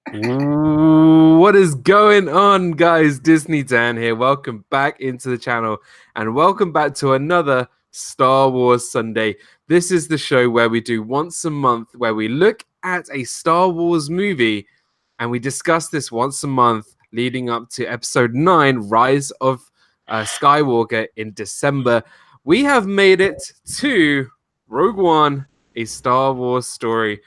Ooh, what is going on, guys? Disney Dan here. Welcome back into the channel and welcome back to another Star Wars Sunday. This is the show where we do once a month where we look at a Star Wars movie and we discuss this once a month leading up to episode 9, Rise of Skywalker in December. We have made it to Rogue One, a Star Wars story.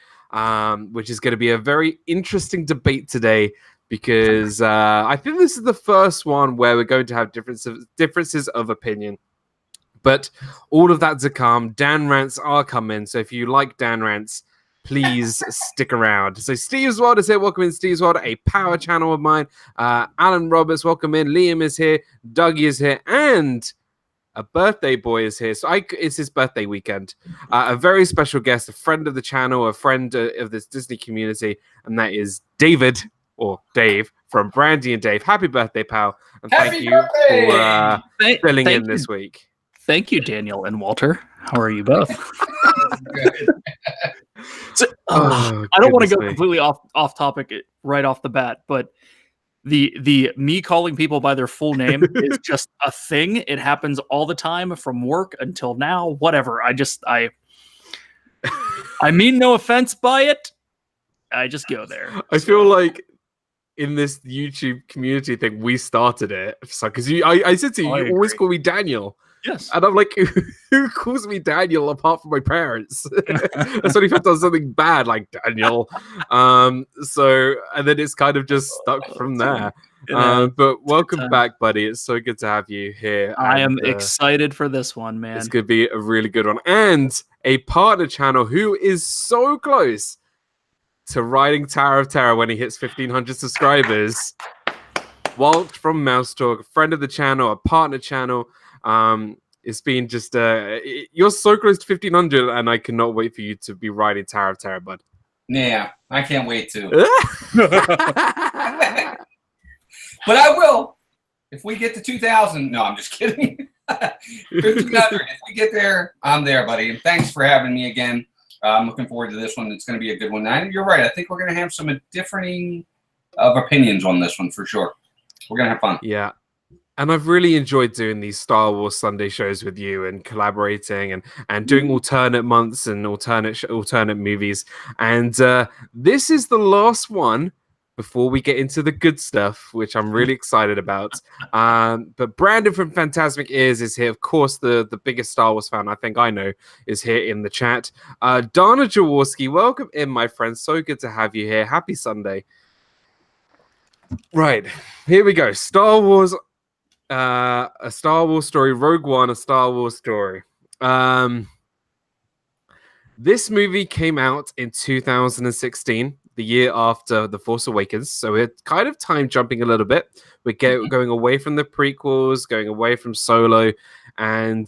Which is going to be a very interesting debate today because I think this is the first one where we're going to have differences of opinion. But all of that to come. Dan rants are coming, so if you like Dan rants, please stick around. So Steve's World is here. Welcome in, Steve's World, a power channel of mine. Alan Roberts, welcome in. Liam is here. Dougie is here, and a birthday boy is here. So it's his birthday weekend. A very special guest, a friend of the channel, a friend of this Disney community, and that is David, or Dave, from Brandy and Dave. Happy birthday, pal. And thank you for filling in this week. Thank you, Daniel and Walter. How are you both? So, I don't want to go completely off topic right off the bat, but the me calling people by their full name is just a thing. It happens all the time from work until now. Whatever. I mean no offense by it. I just go there. I feel like in this YouTube community thing, we started it. So because I said to you, you always call me Daniel. Yes. And I'm like, who calls me Daniel apart from my parents? That's only if I've done something bad, like Daniel. So, and then it's kind of just stuck from there. But welcome back, buddy. It's so good to have you here. I am excited for this one, man. It's going to be a really good one. And a partner channel who is so close to riding Tower of Terror when he hits 1,500 subscribers. Walt from Mouse Talk, a friend of the channel, a partner channel. It's been just you're so close to 1,500, and I cannot wait for you to be riding Tower of Terror, bud. Yeah, I can't wait to. But I will if we get to 2,000. No, I'm just kidding. 1,500. If we get there, I'm there, buddy. And thanks for having me again. I'm looking forward to this one. It's going to be a good one. And you're right. I think we're going to have some differing of opinions on this one for sure. We're going to have fun. Yeah. And I've really enjoyed doing these Star Wars Sunday shows with you and collaborating and doing alternate months and alternate movies. And this is the last one before we get into the good stuff, which I'm really excited about. But Brandon from Fantasmic Ears is here. Of course, the biggest Star Wars fan I think I know is here in the chat. Dana Jaworski, welcome in, my friend. So good to have you here. Happy Sunday. Right, here we go. Star Wars. A Star Wars story, Rogue One, a Star Wars story. This movie came out in 2016, the year after The Force Awakens. So it's kind of time jumping a little bit. We're going away from the prequels, going away from Solo. And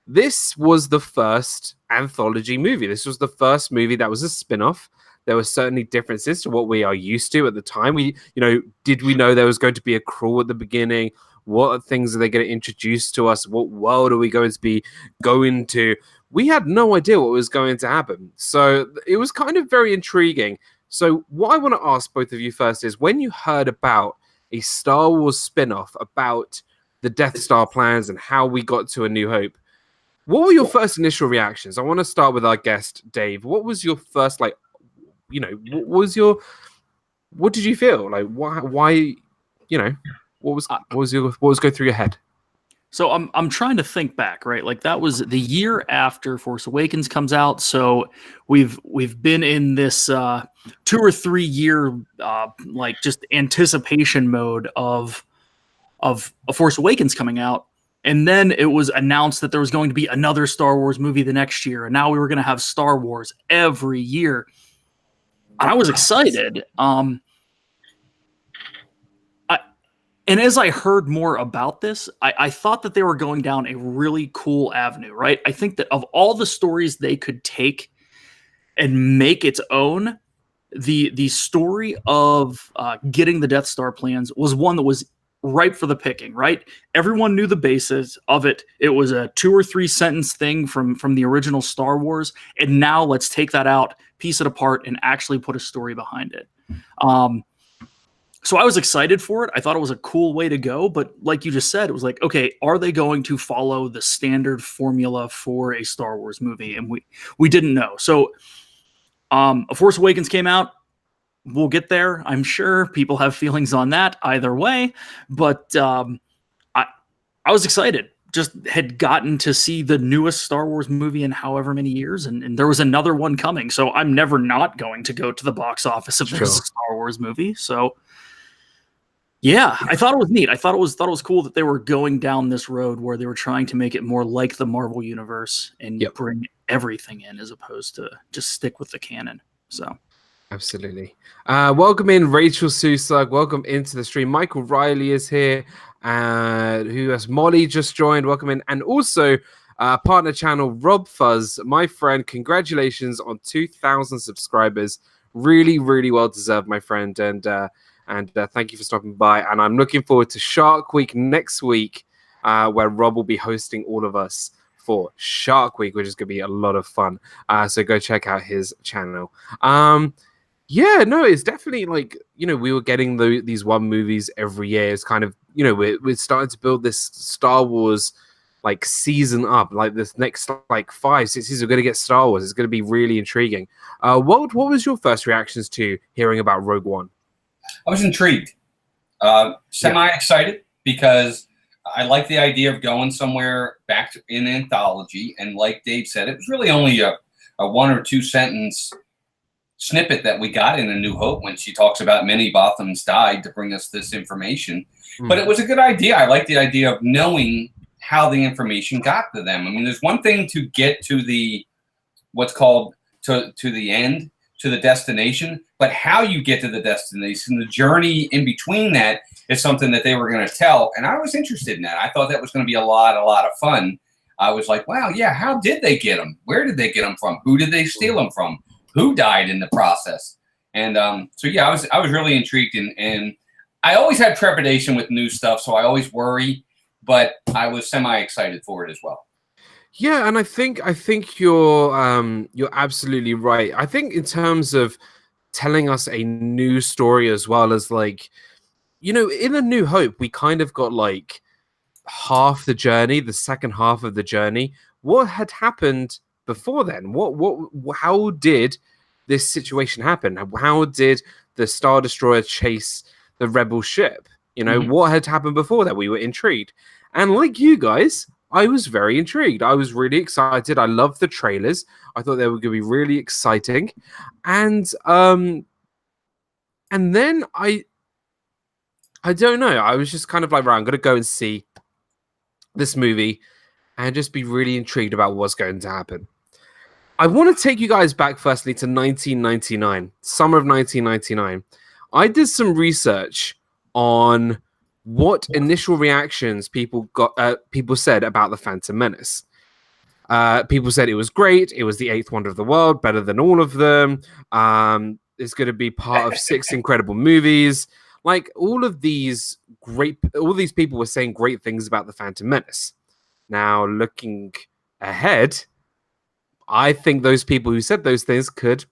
this was the first anthology movie. This was the first movie that was a spin-off. There were certainly differences to what we are used to at the time. Did we know there was going to be a crawl at the beginning? What things are they going to introduce to us? What world are we going to be going to? We had no idea what was going to happen. So it was kind of very intriguing. So what I want to ask both of you first is, when you heard about a Star Wars spin-off about the Death Star plans and how we got to A New Hope, what were your first initial reactions? I want to start with our guest, Dave. What was your first, what did you feel? Like, why what was going through your head? So I'm trying to think back, right? Like, that was the year after Force Awakens comes out. So we've been in this 2 or 3 year just anticipation mode of A Force Awakens coming out. And then it was announced that there was going to be another Star Wars movie the next year. And now we were going to have Star Wars every year. And I was excited. And as I heard more about this, I thought that they were going down a really cool avenue, right? I think that of all the stories they could take and make its own, the story of getting the Death Star plans was one that was ripe for the picking, right? Everyone knew the basis of it. It was a 2 or 3 sentence thing from the original Star Wars. And now let's take that out piece it apart and actually put a story behind it. So I was excited for it. I thought it was a cool way to go, but like you just said, it was like, okay, are they going to follow the standard formula for a Star Wars movie? And we didn't know. So A Force Awakens came out. We'll get there. I'm sure people have feelings on that either way, but I was excited. Just had gotten to see the newest Star Wars movie in however many years, and there was another one coming. So I'm never not going to go to the box office if there's a Star Wars movie. So yeah, I thought it was neat. I thought it was cool that they were going down this road where they were trying to make it more like the Marvel universe and bring everything in as opposed to just stick with the canon. So absolutely. Welcome in Rachel Susug. Welcome into the stream. Michael Riley is here. Who has Molly just joined? Welcome in. And also partner channel RobFuz, my friend. Congratulations on 2,000 subscribers. Really, really well deserved, my friend. And thank you for stopping by. And I'm looking forward to Shark Week next week, where Rob will be hosting all of us for Shark Week, which is going to be a lot of fun. So go check out his channel. Yeah, no, it's definitely like, we were getting these one movies every year. It's kind of, we're starting to build this Star Wars like season up. Like this next like 5-6 seasons, we're going to get Star Wars. It's going to be really intriguing. What was your first reactions to hearing about Rogue One? I was intrigued, semi-excited, because I like the idea of going somewhere back to in anthology. And like Dave said, it was really only a 1 or 2 sentence snippet that we got in A New Hope when she talks about many Bothans died to bring us this information. But it was a good idea. I like the idea of knowing how the information got to them. I mean, there's one thing to get to the what's called to the end, to the destination, but how you get to the destination, the journey in between that is something that they were going to tell. And I was interested in that. I thought that was going to be a lot of fun. I was like, wow, yeah, how did they get them? Where did they get them from? Who did they steal them from? Who died in the process? And so, yeah, I was really intrigued. And I always had trepidation with new stuff, so I always worry, but I was semi-excited for it as well. Yeah, and I think you're absolutely right. I think in terms of telling us a new story as well as like, in A New Hope, we kind of got like half the journey, the second half of the journey. What had happened before then? How did this situation happen? How did the Star Destroyer chase the rebel ship? What had happened before that? We were intrigued. And like you guys, I was very intrigued. I was really excited. I loved the trailers. I thought they were going to be really exciting. And then I don't know. I was just kind of like, right, I'm going to go and see this movie and just be really intrigued about what's going to happen. I want to take you guys back firstly to 1999, summer of 1999. I did some research on what initial reactions people said about the Phantom Menace. People said it was great. It was the 8th wonder of the world, better than all of them. It's going to be part of 6 incredible movies. Like all these people were saying great things about the Phantom Menace. Now, looking ahead, I think those people who said those things could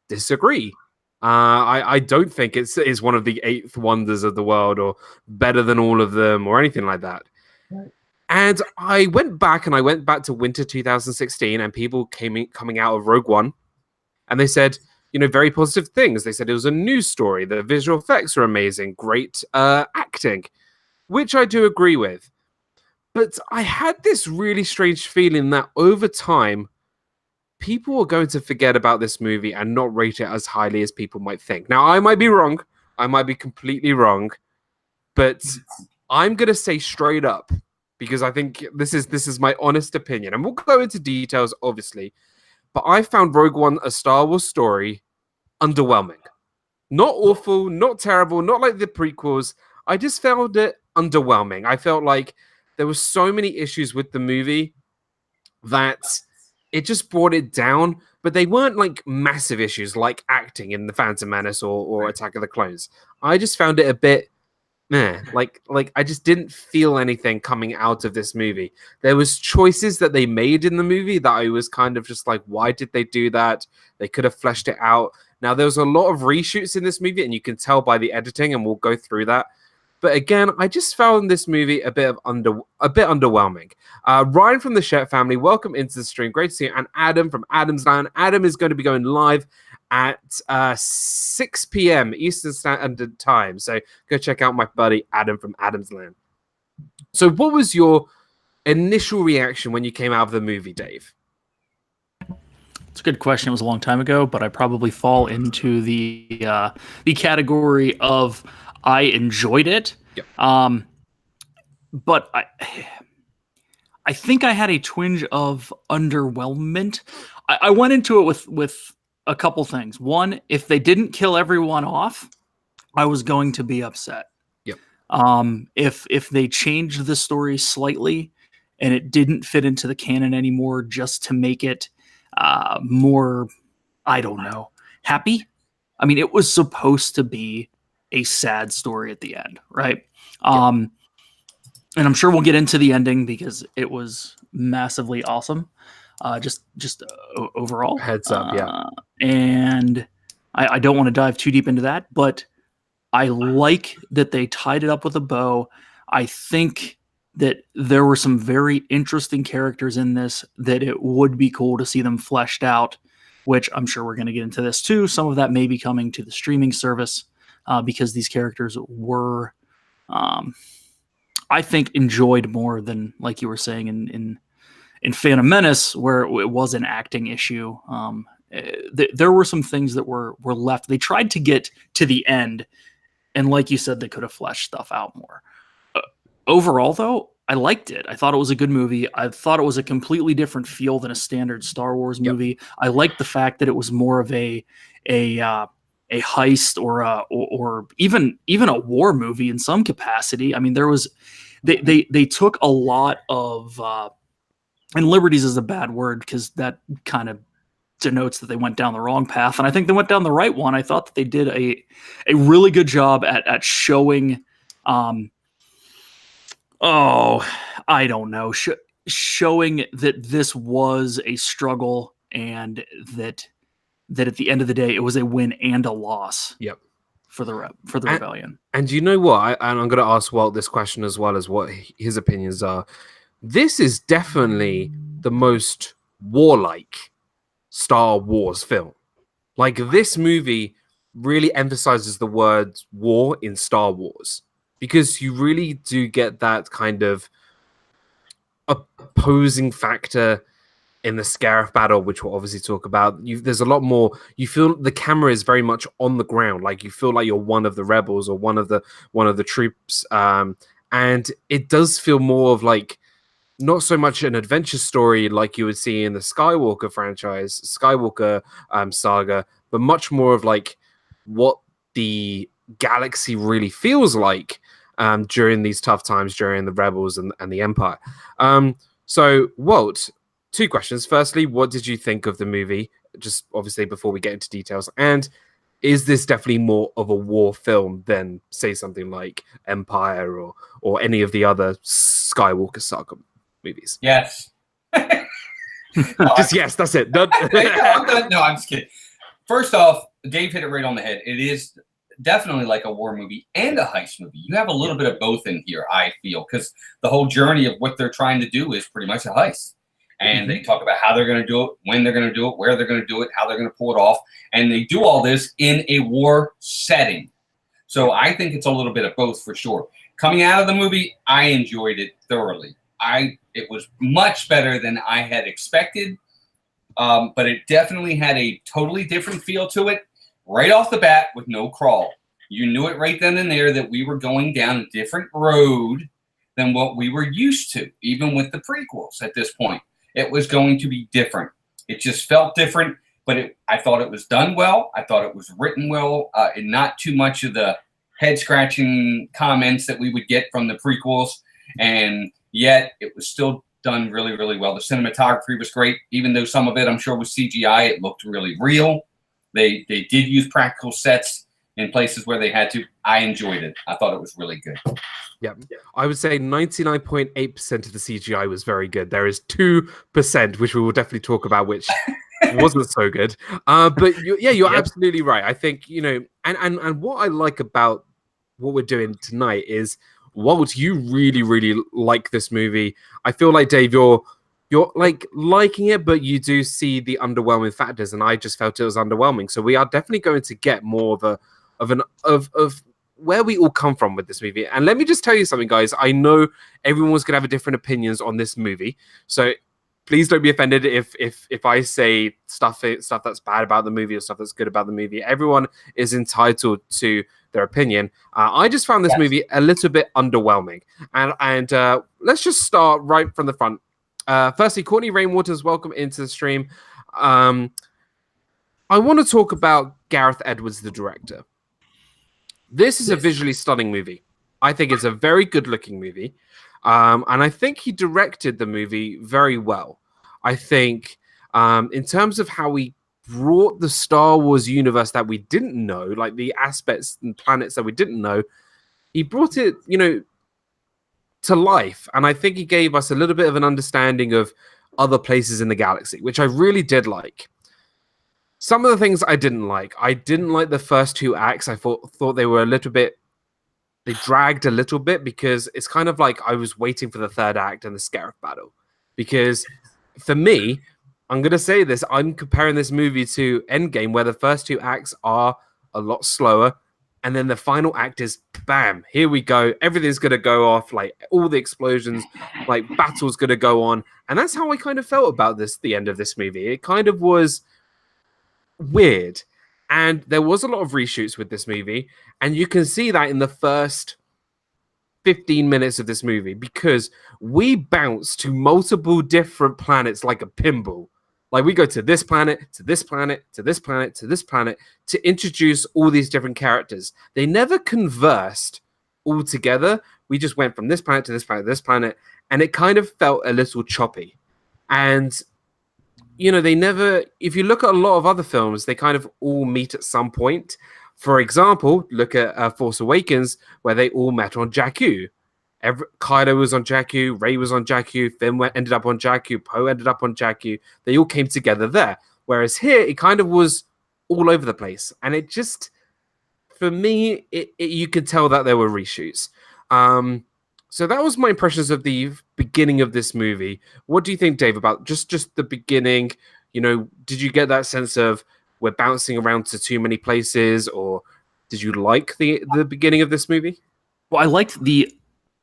disagree. I don't think it's one of the 8th wonders of the world or better than all of them or anything like that. Right. And I went back to winter 2016, and people coming out of Rogue One, and they said, very positive things. They said it was a new story. The visual effects are amazing. Great acting, which I do agree with. But I had this really strange feeling that over time, people are going to forget about this movie and not rate it as highly as people might think. Now, I might be wrong. I might be completely wrong. But I'm going to say straight up, because I think this is my honest opinion. And we'll go into details, obviously. But I found Rogue One, a Star Wars story, underwhelming. Not awful, not terrible, not like the prequels. I just found it underwhelming. I felt like there were so many issues with the movie that it just brought it down, but they weren't like massive issues like acting in The Phantom Menace or Attack of the Clones. I just found it a bit like I just didn't feel anything coming out of this movie. There was choices that they made in the movie that I was kind of just like, why did they do that? They could have fleshed it out. Now there was a lot of reshoots in this movie, and you can tell by the editing, and we'll go through that. But again, I just found this movie a bit underwhelming. Ryan from the Shet family, welcome into the stream. Great to see you. And Adam from Adam's Land. Adam is going to be going live at 6 p.m. Eastern Standard Time. So go check out my buddy Adam from Adam's Land. So what was your initial reaction when you came out of the movie, Dave? It's a good question. It was a long time ago, but I probably fall into the category of I enjoyed it. Yep. But I think I had a twinge of underwhelmment. I went into it with a couple things. One, if they didn't kill everyone off, I was going to be upset. Yep. If they changed the story slightly and it didn't fit into the canon anymore, just to make it more, I don't know, happy. I mean, it was supposed to be a sad story at the end, right? And I'm sure we'll get into the ending because it was massively awesome. Just overall. Heads up, yeah. And I don't want to dive too deep into that, but I like that they tied it up with a bow. I think that there were some very interesting characters in this that it would be cool to see them fleshed out, which I'm sure we're going to get into this too. Some of that may be coming to the streaming service because these characters were, I think, enjoyed more than, like you were saying, in Phantom Menace, where it was an acting issue. There were some things that were left. They tried to get to the end, and like you said, they could have fleshed stuff out more. Overall, though, I liked it. I thought it was a good movie. I thought it was a completely different feel than a standard Star Wars movie. Yep. I liked the fact that it was more of a heist or even a war movie in some capacity. I mean, there was they took a lot of and liberties is a bad word because that kind of denotes that they went down the wrong path, and I think they went down the right one. I thought that they did a really good job at showing I don't know, showing that this was a struggle and that at the end of the day it was a win and a loss. Yep. For the rebellion. And you know what? I'm going to ask Walt this question as well as what his opinions are. This is definitely the most warlike Star Wars film. Like, this movie really emphasizes the word war in Star Wars because you really do get that kind of opposing factor in the Scarif battle, which we'll obviously talk about. There's a lot more. You feel the camera is very much on the ground, like you feel like you're one of the rebels or one of the troops, and it does feel more of like not so much an adventure story like you would see in the Skywalker franchise, Skywalker saga, but much more of like what the galaxy really feels like during these tough times during the Rebels and the Empire. So, Walt, two questions. Firstly, what did you think of the movie? Just obviously before we get into details. And is this definitely more of a war film than, say, something like Empire or any of the other Skywalker saga movies? Yes. Just yes, that's it. No, I'm just kidding. First off, Dave hit it right on the head. It is definitely like a war movie and a heist movie. You have a little bit of both in here, I feel, because the whole journey of what they're trying to do is pretty much a heist. And they talk about how they're going to do it, when they're going to do it, where they're going to do it, how they're going to pull it off. And they do all this in a war setting. So I think it's a little bit of both for sure. Coming out of the movie, I enjoyed it thoroughly. It was much better than I had expected. But it definitely had a totally different feel to it right off the bat with no crawl. You knew it right then and there that we were going down a different road than what we were used to, even with the prequels at this point. It was going to be different. It just felt different, but I thought it was done well. I thought it was written well, and not too much of the head-scratching comments that we would get from the prequels, and yet it was still done really, really well. The cinematography was great, even though some of it, I'm sure, was CGI. It looked really real. They did use practical sets in places where they had to. I enjoyed it. I thought it was really good. Yeah, I would say 99.8% of the CGI was very good. There is 2%, which we will definitely talk about, which wasn't so good. But you're absolutely right. I think, you know, and what I like about what we're doing tonight is, Walt, you really, really like this movie. I feel like, Dave, you're like liking it, but you do see the underwhelming factors, and I just felt it was underwhelming. So we are definitely going to get more of where we all come from with this movie. And let me just tell you something, guys. I know everyone's gonna have a different opinions on this movie, so please don't be offended if I say stuff that's bad about the movie or stuff that's good about the movie. Everyone is entitled to their opinion. I just found this movie a little bit underwhelming, and let's just start right from the front. Firstly, Courtney Rainwaters, welcome into the stream. I want to talk about Gareth Edwards, the director. This is a visually stunning movie. I think it's a very good-looking movie, and I think he directed the movie very well. I think in terms of how he brought the Star Wars universe that we didn't know, like the aspects and planets that we didn't know, he brought it, you know, to life. And I think he gave us a little bit of an understanding of other places in the galaxy, which I really did like. Some of the things I didn't like the first 2 acts. I thought they were a little bit, they dragged a little bit, because it's kind of like I was waiting for the 3rd act and the Scarif battle. Because for me, I'm going to say this, I'm comparing this movie to Endgame, where the first 2 acts are a lot slower, and then the final act is bam, here we go, everything's going to go off, like all the explosions, like battle's going to go on. And that's how I kind of felt about the end of this movie. It kind of was weird, and there was a lot of reshoots with this movie, and you can see that in the first 15 minutes of this movie, because we bounce to multiple different planets like a pinball. Like, we go to this planet, to this planet, to this planet, to this planet, to introduce all these different characters. They never conversed all together. We just went from this planet to this planet to this planet, and it kind of felt a little choppy. And, you know, they never, if you look at a lot of other films, they kind of all meet at some point. For example, look at Force Awakens, where they all met on Jakku. Kylo was on Jakku, Rey was on Jakku, Finn ended up on Jakku, Poe ended up on Jakku. They all came together there. Whereas here, it kind of was all over the place. And it just, for me, you could tell that there were reshoots. So that was my impressions of the beginning of this movie. What do you think, Dave, about just the beginning? You know, did you get that sense of we're bouncing around to too many places, or did you like the beginning of this movie? Well, I liked the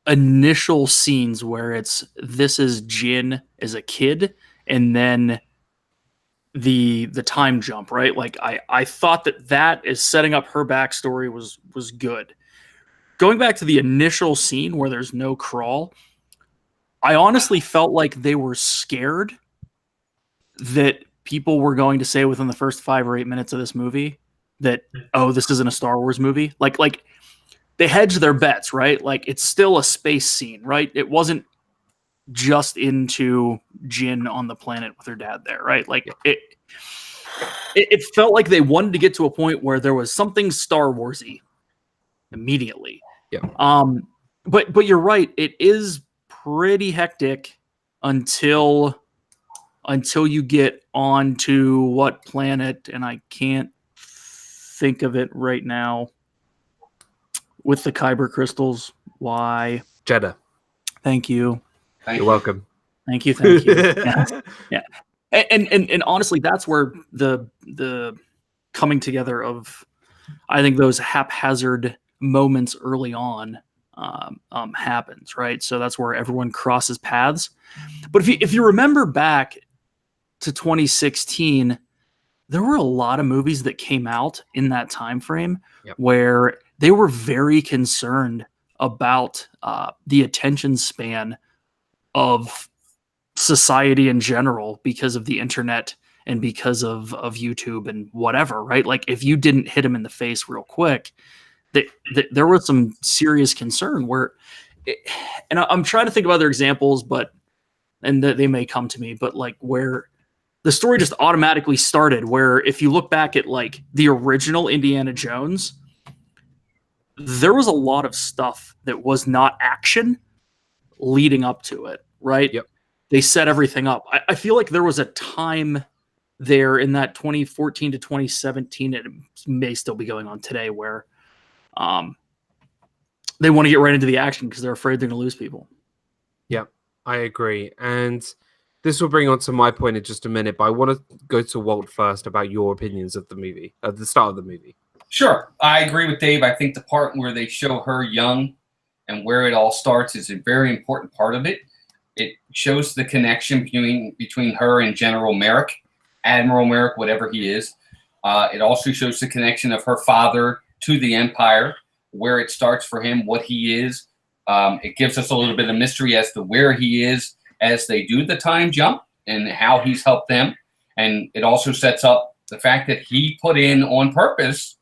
initial scenes where this is Jin as a kid, and then the time jump, right? Like I thought that is setting up her backstory was good. Going back to the initial scene where there's no crawl, I honestly felt like they were scared that people were going to say within the first 5 or 8 minutes of this movie that, oh, this isn't a Star Wars movie. Like they hedged their bets, right? Like, it's still a space scene, right? It wasn't just into Jin on the planet with her dad there, right? Like, it felt like they wanted to get to a point where there was something Star Wars-y immediately. Yeah. But you're right. It is pretty hectic until you get onto what planet, and I can't think of it right now. With the Kyber crystals, why? Jeddah. Thank you. You're welcome. Thank you. Yeah. And honestly, that's where the coming together of, I think, those haphazard moments early on happens, right? So that's where everyone crosses paths. But if you remember back to 2016, there were a lot of movies that came out in that time frame where they were very concerned about the attention span of society in general because of the internet and because of YouTube and whatever, right? Like, if you didn't hit them in the face real quick, there was some serious concern where, and I'm trying to think of other examples, and they may come to me, but like where the story just automatically started, where if you look back at like the original Indiana Jones, there was a lot of stuff that was not action leading up to it, right? Yep. They set everything up. I feel like there was a time there in that 2014 to 2017, and it may still be going on today, where they want to get right into the action because they're afraid they're going to lose people. Yeah, I agree. And this will bring on to my point in just a minute, but I want to go to Walt first about your opinions of the movie, at the start of the movie. Sure. I agree with Dave. I think the part where they show her young and where it all starts is a very important part of it. It shows the connection between her and General Merrick, Admiral Merrick, whatever he is. It also shows the connection of her father to the Empire, where it starts for him, what he is. It gives us a little bit of mystery as to where he is as they do the time jump and how he's helped them. And it also sets up the fact that he put in on purpose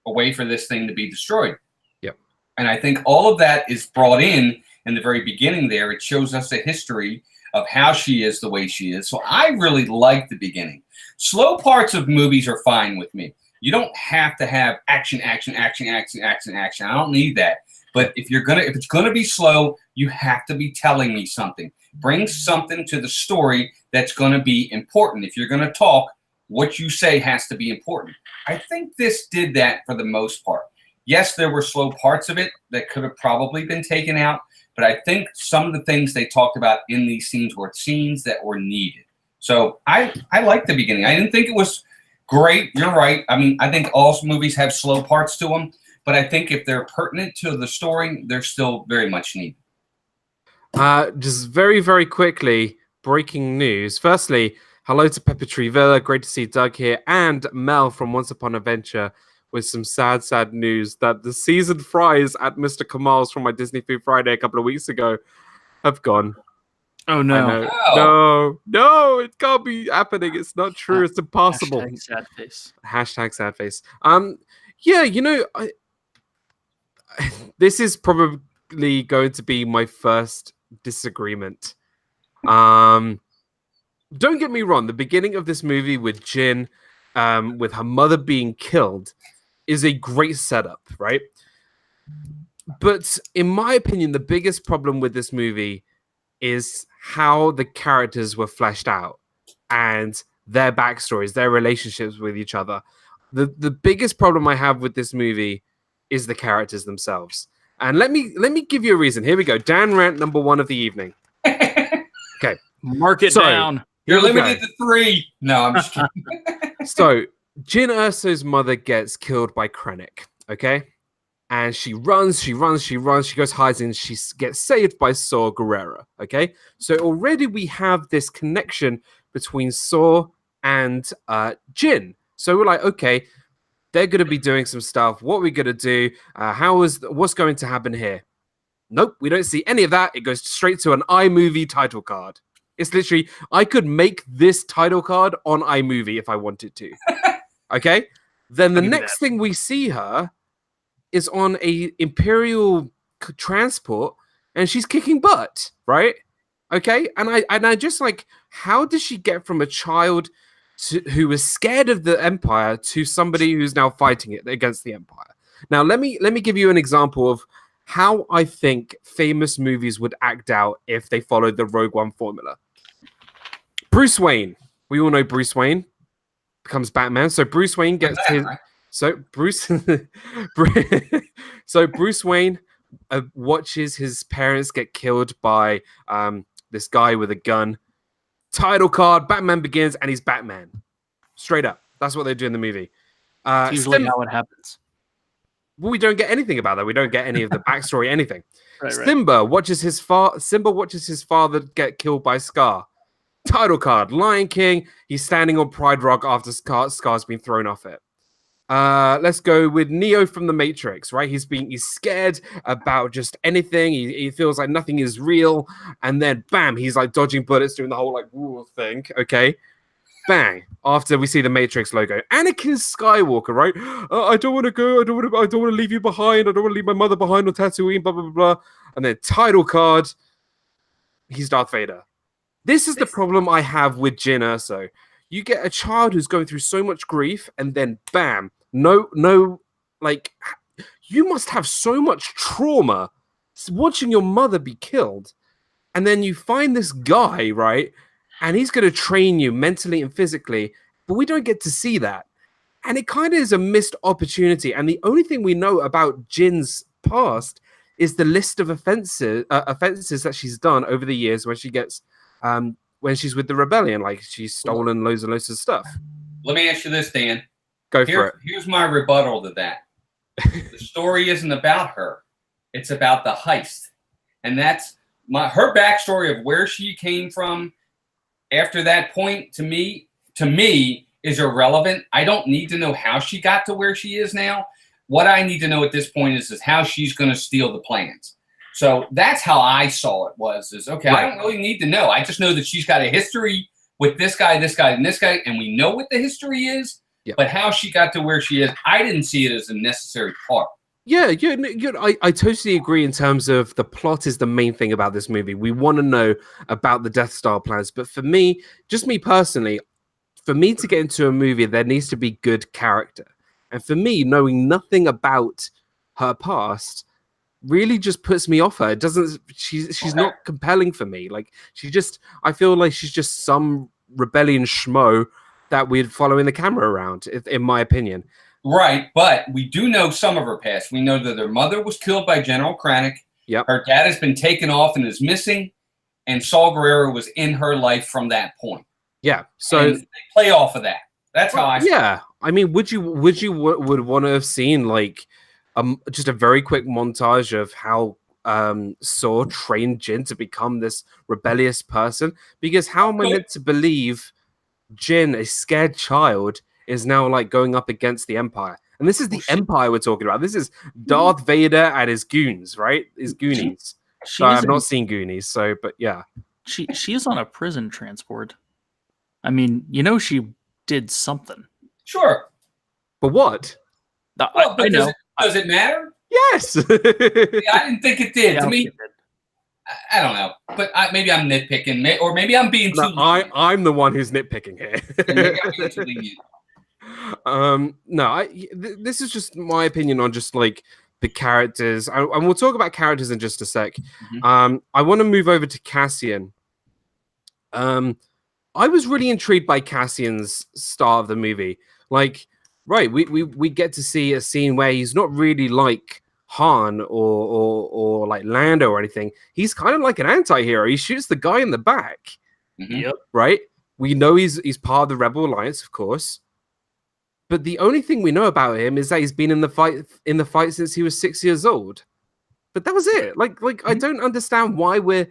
a way for this thing to be destroyed. Yep. And I think all of that is brought in the very beginning there. It shows us a history of how she is the way she is. So I really like the beginning. Slow parts of movies are fine with me. You don't have to have action, action, action, action, action, action. I don't need that. But if it's gonna be slow, you have to be telling me something. Bring something to the story that's gonna be important. If you're gonna talk, what you say has to be important. I think this did that for the most part. Yes, there were slow parts of it that could have probably been taken out, but I think some of the things they talked about in these scenes were scenes that were needed. So I liked the beginning. I didn't think it was great. You're right. I mean, I think all movies have slow parts to them, but I think if they're pertinent to the story, they're still very much needed. Just very, very quickly, breaking news. Firstly, hello to Pepper Tree Villa. Great to see Doug here. And Mel from Once Upon a Venture with some sad, sad news that the seasoned fries at Mr. Kamal's from my Disney Food Friday a couple of weeks ago have gone. Oh, no. No, it can't be happening. It's not true. It's impossible. Hashtag sad face. Hashtag sad face. Yeah, this is probably going to be my first disagreement. Don't get me wrong. The beginning of this movie with Jin, with her mother being killed, is a great setup, right? But in my opinion, the biggest problem with this movie is how the characters were fleshed out and their backstories, their relationships with each other. The biggest problem I have with this movie is the characters themselves. And let me give you a reason. Here we go. Dan rant number 1 of the evening. Okay. Mark it down. You're limited to 3. No, I'm just kidding. So Jin Erso's mother gets killed by Krennic, okay? And she runs, she goes hides, and she gets saved by Saw Gerrera, okay? So already we have this connection between Saw and Jin. So we're like, okay, they're going to be doing some stuff. What are we going to do? What's going to happen here? Nope, we don't see any of that. It goes straight to an iMovie title card. It's literally, I could make this title card on iMovie if I wanted to. Okay? Then the next thing we see her is on a Imperial transport and she's kicking butt, right? Okay? And I just like, how does she get from a child who was scared of the Empire to somebody who's now fighting it against the Empire? Now, let me give you an example of how I think famous movies would act out if they followed the Rogue One formula. Bruce Wayne. We all know Bruce Wayne becomes Batman. So Bruce Wayne gets his... So Bruce Wayne watches his parents get killed by this guy with a gun. Title card, Batman Begins, and he's Batman. Straight up. That's what they do in the movie. It's usually how it happens. Well, we don't get anything about that. We don't get any of the backstory, anything. Right. Simba watches his father get killed by Scar. Title card, Lion King. He's standing on Pride Rock after Scar's been thrown off it. Let's go with Neo from The Matrix, right? He's scared about just anything. He feels like nothing is real. And then, bam, he's like dodging bullets, doing the whole like woo thing. Okay. Bang. After we see the Matrix logo. Anakin Skywalker, right? I don't want to go. I don't want to leave you behind. I don't want to leave my mother behind on Tatooine, blah, blah, blah, blah. And then title card, he's Darth Vader. This is the problem I have with Jyn Erso. You get a child who's going through so much grief, and then bam, no, like you must have so much trauma watching your mother be killed. And then you find this guy, right? And he's going to train you mentally and physically, but we don't get to see that. And it kind of is a missed opportunity. And the only thing we know about Jin's past is the list of offenses that she's done over the years when she gets when she's with the rebellion, like she's stolen loads and loads of stuff. Let me ask you this, Dan. Go for it. Here's my rebuttal to that. The story isn't about her. It's about the heist. And that's her backstory of where she came from after that point to me is irrelevant. I don't need to know how she got to where she is now. What I need to know at this point is how she's going to steal the plans. So that's how I saw it okay, right. I don't really need to know. I just know that she's got a history with this guy, and this guy, and we know what the history is, but how she got to where she is, I didn't see it as a necessary part. Yeah, I totally agree in terms of the plot is the main thing about this movie. We want to know about the Death Star plans. But for me, just me personally, for me to get into a movie, there needs to be good character. And for me, knowing nothing about her past really just puts me off her. It doesn't. She's not compelling for me. Like I feel like she's just some rebellion schmo that we'd following the camera around, in my opinion. Right, but we do know some of her past. We know that her mother was killed by General Krennic. Yep. Her dad has been taken off and is missing, and Saul Guerrero was in her life from that point. Yeah, so and they play off of that. That's how I. Yeah, I mean, would you want to have seen like just a very quick montage of how Saw trained Jin to become this rebellious person? Because how am I meant to believe Jin, a scared child, is now like going up against the Empire? And this is the Empire we're talking about. This is Darth Vader and his goons, right? His Goonies. I've not seen Goonies, but yeah. She is on a prison transport. I mean, she did something. Sure. But what? I know. Does it matter? Yes. Yeah, I didn't think it did. Yeah, to me, I don't know. But maybe I'm nitpicking, or maybe I'm being too lenient. I'm the one who's nitpicking here. Maybe I'm being too lenient. This is just my opinion on just like the characters, and we'll talk about characters in just a sec. Mm-hmm. I want to move over to Cassian. I was really intrigued by Cassian's start of the movie. Like, right, we get to see a scene where he's not really like Han or like Lando or anything. He's kind of like an anti-hero. He shoots the guy in the back. Mm-hmm. Yep. Right? We know he's part of the Rebel Alliance, of course. But the only thing we know about him is that he's been in the fight since he was 6 years old. But that was it. Like I don't understand why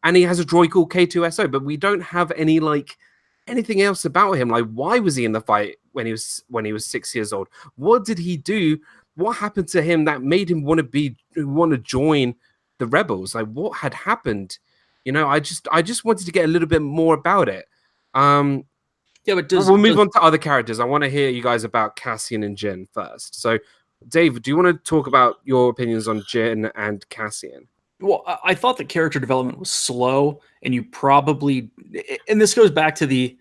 and he has a droid called K2SO, but we don't have anything else about him. Like, why was he in the fight when he was 6 years old? What did he do? What happened to him that made him want to join the rebels? Like, what had happened? I just wanted to get a little bit more about it. Yeah, but we'll move on to other characters. I want to hear you guys about Cassian and Jin first. So, Dave, do you want to talk about your opinions on Jin and Cassian? Well, I thought the character development was slow, and and this goes back to the,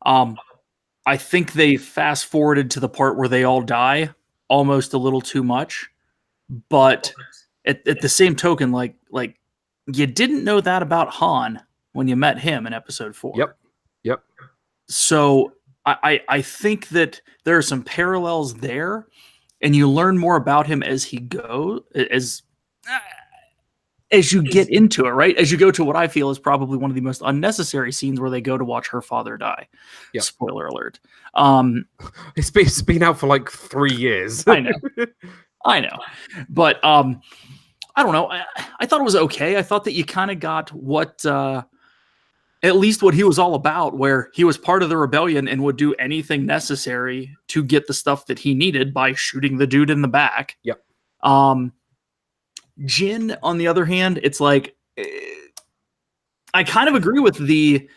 I think they fast forwarded to the part where they all die almost a little too much. But at the same token, like you didn't know that about Han when you met him in episode 4. Yep. So I think that there are some parallels there, and you learn more about him as he goes, as you get into it, right? As you go to what I feel is probably one of the most unnecessary scenes where they go to watch her father die. Yep. Spoiler alert. It's been out for like 3 years. I know. But I don't know. I thought it was okay. I thought that you kind of got what at least what he was all about, where he was part of the rebellion and would do anything necessary to get the stuff that he needed by shooting the dude in the back. Yep. Jin, on the other hand, it's like, I kind of agree with the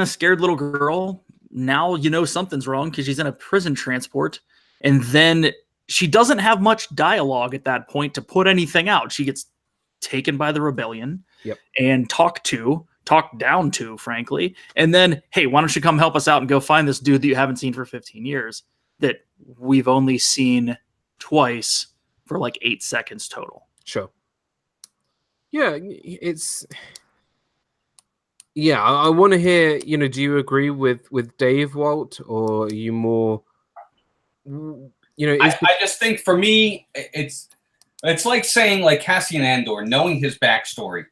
scared little girl. Now something's wrong because she's in a prison transport. And then she doesn't have much dialogue at that point to put anything out. She gets taken by the rebellion and talked down to, frankly. And then, hey, why don't you come help us out and go find this dude that you haven't seen for 15 years that we've only seen twice for like 8 seconds total. Sure. Yeah, it's. Yeah, I want to hear. Do you agree with Dave, Walt, or are you more? I just think for me, it's like saying like Cassian Andor, knowing his backstory.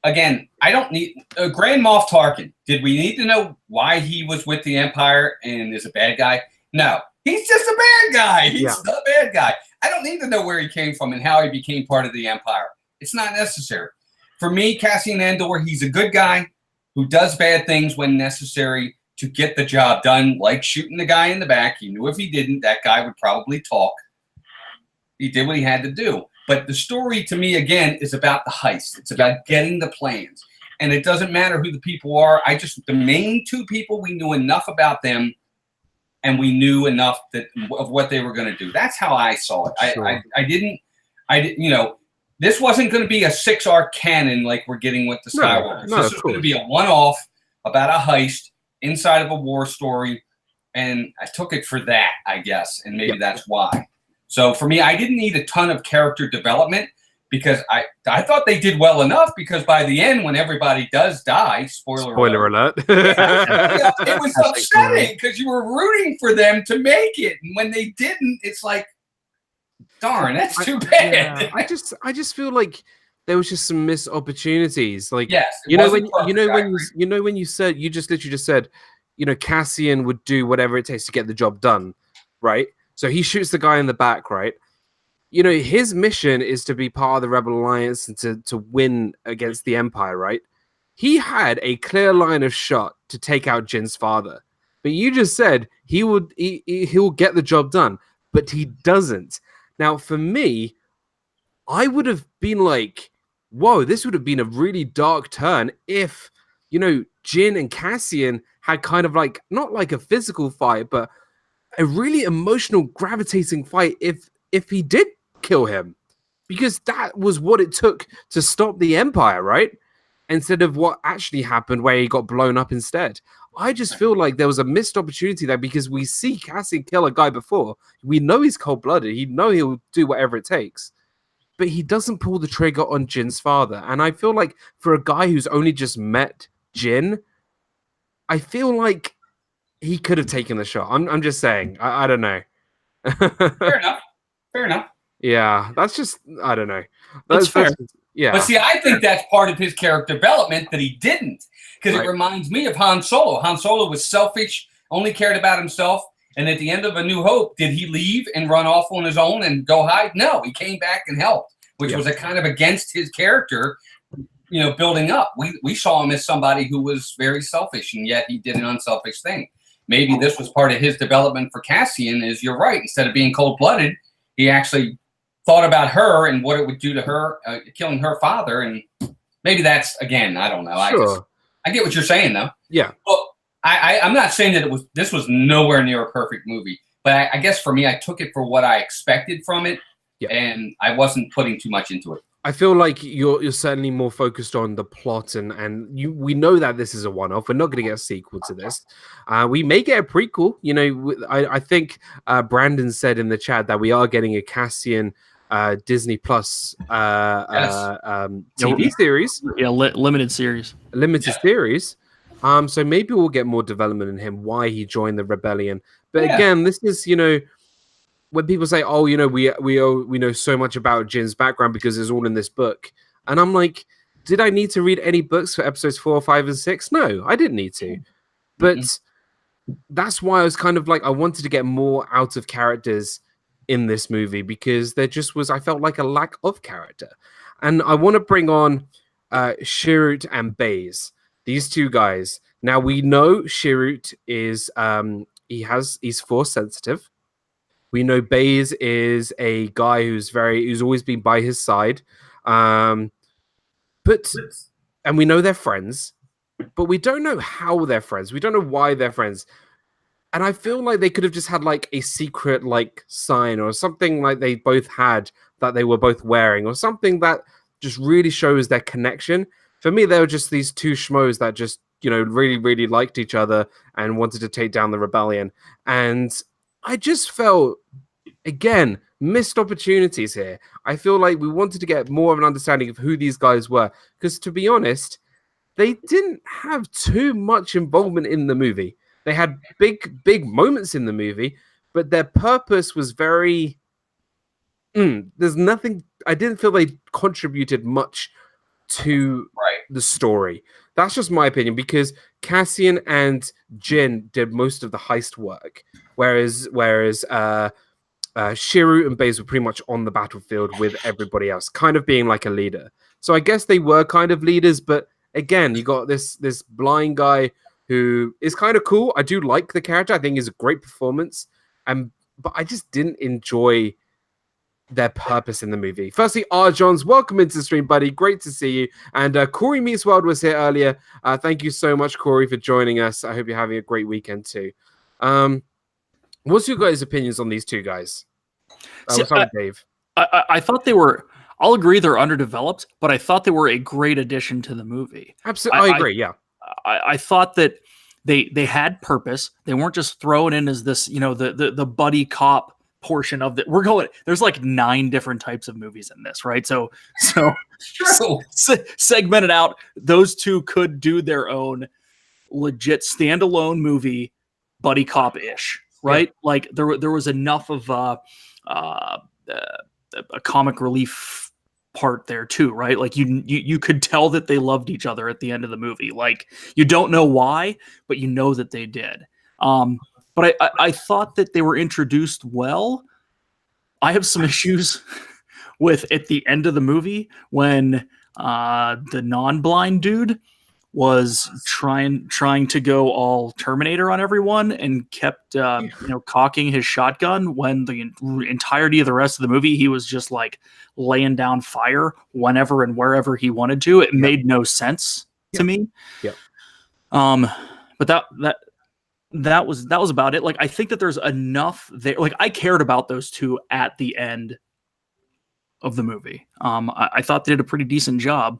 Again, I don't need Grand Moff Tarkin. Did we need to know why he was with the Empire and is a bad guy? No, he's just a bad guy. He's the bad guy. I don't need to know where he came from and how he became part of the Empire. It's not necessary. For me, Cassian Andor, he's a good guy who does bad things when necessary to get the job done, like shooting the guy in the back. He knew if he didn't, that guy would probably talk. He did what he had to do. But the story, to me, again, is about the heist. It's about getting the plans. And it doesn't matter who the people are. The main two people, we knew enough about them, and we knew enough of what they were going to do. That's how I saw it. Sure. I didn't, this wasn't going to be a 6-arc canon like we're getting with the Skywalkers. This was going to be a one-off about a heist inside of a war story, and I took it for that, I guess, and maybe that's why. So for me, I didn't need a ton of character development because I thought they did well enough, because by the end, when everybody does die, spoiler alert. It was upsetting because you were rooting for them to make it, and when they didn't, it's like, darn, that's too bad. Yeah, I just feel like there was just some missed opportunities. Like, yes, when you said, you just literally just said, Cassian would do whatever it takes to get the job done, right? So he shoots the guy in the back, right? His mission is to be part of the Rebel Alliance and to win against the Empire, right? He had a clear line of shot to take out Jin's father, but you just said he'll get the job done, but he doesn't. Now, for me, I would have been like, whoa, this would have been a really dark turn if, Jin and Cassian had kind of like, not like a physical fight, but a really emotional, gravitating fight if he did kill him. Because that was what it took to stop the Empire, right? Instead of what actually happened where he got blown up instead. I just feel like there was a missed opportunity there, because we see Cassian kill a guy before. We know he's cold-blooded. He know he'll do whatever it takes. But he doesn't pull the trigger on Jin's father. And I feel like for a guy who's only just met Jin, I feel like he could have taken the shot. I'm just saying. I don't know. Fair enough. Yeah, that's just, I don't know. That's fair. Yeah. But see, I think that's part of his character development that he didn't. Because it reminds me of Han Solo. Han Solo was selfish, only cared about himself. And at the end of A New Hope, did he leave and run off on his own and go hide? No, he came back and helped, which was a kind of against his character, building up. We saw him as somebody who was very selfish, and yet he did an unselfish thing. Maybe this was part of his development for Cassian, is you're right. Instead of being cold-blooded, he actually thought about her and what it would do to her, killing her father. And maybe that's, again, I don't know. Sure. I get what you're saying, though. Yeah. Well, I'm not saying that this was nowhere near a perfect movie, but I guess for me, I took it for what I expected from it, and I wasn't putting too much into it. I feel like you're certainly more focused on the plot, and we know that this is a one-off. We're not going to get a sequel to this. We may get a prequel. I think Brandon said in the chat that we are getting a Cassian Disney Plus TV series. Yeah, limited series. Series. So maybe we'll get more development in him, why he joined the rebellion. But again, this is, when people say, "Oh, we know so much about Jin's background because it's all in this book," and I'm like, did I need to read any books for episodes 4, 5, and 6? No, I didn't need to. But that's why I was kind of like, I wanted to get more out of characters in this movie, because there just was, I felt like a lack of character. And I want to bring on Chirrut and Baze, these two guys. Now we know Chirrut is he's force sensitive. We know Baze is a guy who's always been by his side. And we know they're friends, but we don't know how they're friends. We don't know why they're friends. And I feel like they could have just had like a secret like sign or something like they both had that they were both wearing, or something that just really shows their connection. For me, they were just these two schmoes that just, really, really liked each other and wanted to take down the rebellion. And I just felt again, missed opportunities here. I feel like we wanted to get more of an understanding of who these guys were, because to be honest, they didn't have too much involvement in the movie. They had big moments in the movie, but their purpose was very. There's nothing. I didn't feel they contributed much to the story. That's just my opinion, because Cassian and Jin did most of the heist work, whereas Shiru and Baze were pretty much on the battlefield with everybody else, kind of being like a leader. So I guess they were kind of leaders, but again, you got this blind guy who is kind of cool. I do like the character. I think he's a great performance, but I just didn't enjoy their purpose in the movie. Firstly, R. Johns, welcome into the stream, buddy. Great to see you. And Corey Meets World was here earlier. Thank you so much, Corey, for joining us. I hope you're having a great weekend too. What's your guys' opinions on these two guys? What's up, Dave? I thought they were. I'll agree they're underdeveloped, but I thought they were a great addition to the movie. Absolutely, I agree. Yeah, I thought that they had purpose. They weren't just thrown in as this, the buddy cop portion of it. There's like 9 different types of movies in this, right? So segmented out, those two could do their own legit standalone movie, buddy cop-ish, right? Yeah. Like there was enough of a comic relief part there too, right? Like you could tell that they loved each other at the end of the movie. Like you don't know why, but you know that they did. But I thought that they were introduced well. I have some issues with at the end of the movie when the non-blind dude was trying to go all Terminator on everyone and kept cocking his shotgun, when the entirety of the rest of the movie he was just like laying down fire whenever and wherever he wanted to. It made no sense to me. Yeah. But that was about it. Like, I think that there's enough there. Like, I cared about those two at the end of the movie. I thought they did a pretty decent job,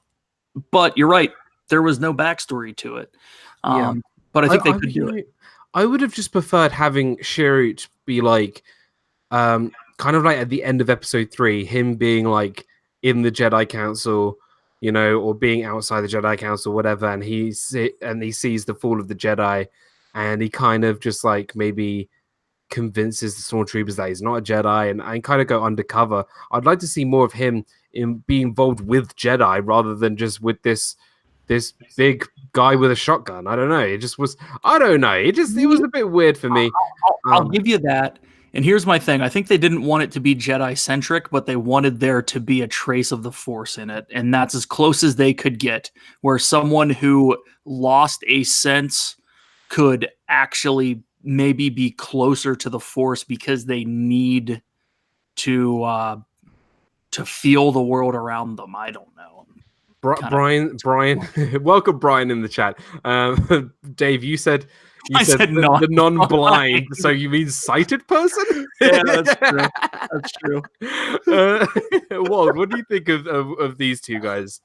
but you're right. There was no backstory to it. But I think they could do it. I would have just preferred having Shiru be like, kind of like at the end of episode 3, him being like in the Jedi Council, or being outside the Jedi Council, whatever, and he sees the fall of the Jedi. And he kind of just like maybe convinces the stormtroopers that he's not a Jedi, and kind of go undercover. I'd like to see more of him be involved with Jedi rather than just with this big guy with a shotgun. I don't know. It just was. I don't know. It was a bit weird for me. I'll give you that. And here's my thing. I think they didn't want it to be Jedi centric, but they wanted there to be a trace of the Force in it, and that's as close as they could get. Where someone who lost a sense could actually maybe be closer to the Force because they need to feel the world around them. I don't know. Brian, welcome Brian in the chat. Dave, you said the non-blind, so you mean sighted person? Yeah, that's true. That's true. Walt, what do you think of these two guys?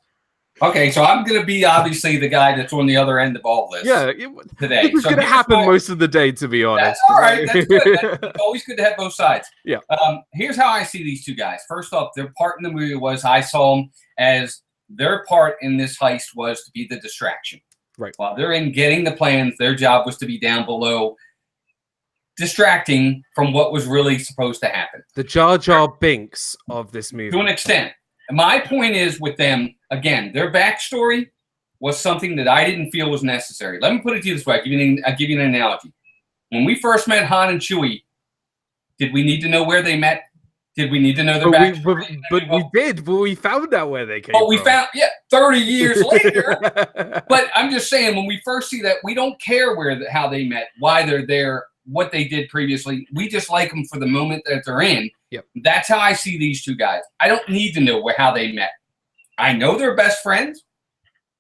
Okay, so I'm going to be obviously the guy that's on the other end of all this. Yeah, today. It's going to happen most of the day, to be honest. That's all right. That's good. It's always good to have both sides. Yeah. Here's how I see these two guys. First off, their part in the movie was, I saw them as their part in this heist was to be the distraction. Right. While they're in getting the plans, their job was to be down below, distracting from what was really supposed to happen. The Jar Jar Binks of this movie. To an extent. My point is with them, again, their backstory was something that I didn't feel was necessary. Let me put it to you this way. I'll give you an analogy. When we first met Han and Chewie, did we need to know where they met? Did we need to know their backstory? We did. But we found out where they came from. We found, 30 years later. But I'm just saying, when we first see that, we don't care how they met, why they're there, what they did previously. We just like them for the moment that they're in. Yep. That's how I see these two guys. I don't need to know how they met. I know they're best friends.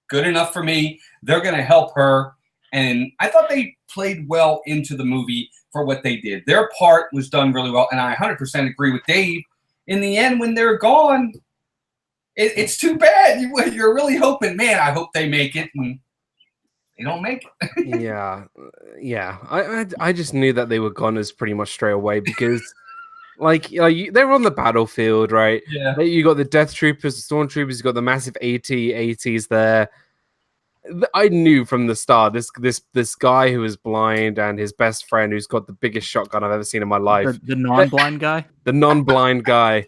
Good enough for me. They're going to help her. And I thought they played well into the movie for what they did. Their part was done really well. And I 100% agree with Dave. In the end, when they're gone, it's too bad. You're really hoping, man, I hope they make it. And they don't make it. Yeah. I just knew that they were goners pretty much straight away because Like they're on the battlefield, right? Yeah. You got the Death Troopers, the Stormtroopers. You got the massive AT-ATs there. I knew from the start this guy who is blind and his best friend who's got the biggest shotgun I've ever seen in my life. The non-blind guy. The non-blind guy.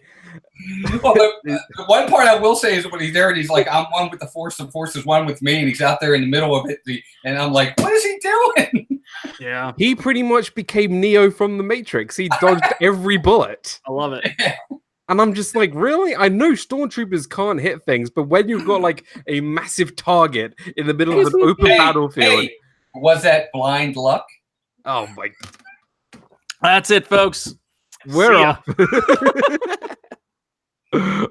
Well, the one part I will say is when he's there and he's like, "I'm one with the Force is one with me," and he's out there in the middle of it, and I'm like, "What is he doing?" Yeah, he pretty much became Neo from the Matrix. He dodged every bullet. I love it. And I'm just like, really? I know stormtroopers can't hit things, but when you've got like a massive target in the middle of an open battlefield. Hey, was that blind luck? Oh my. That's it, folks. We're off.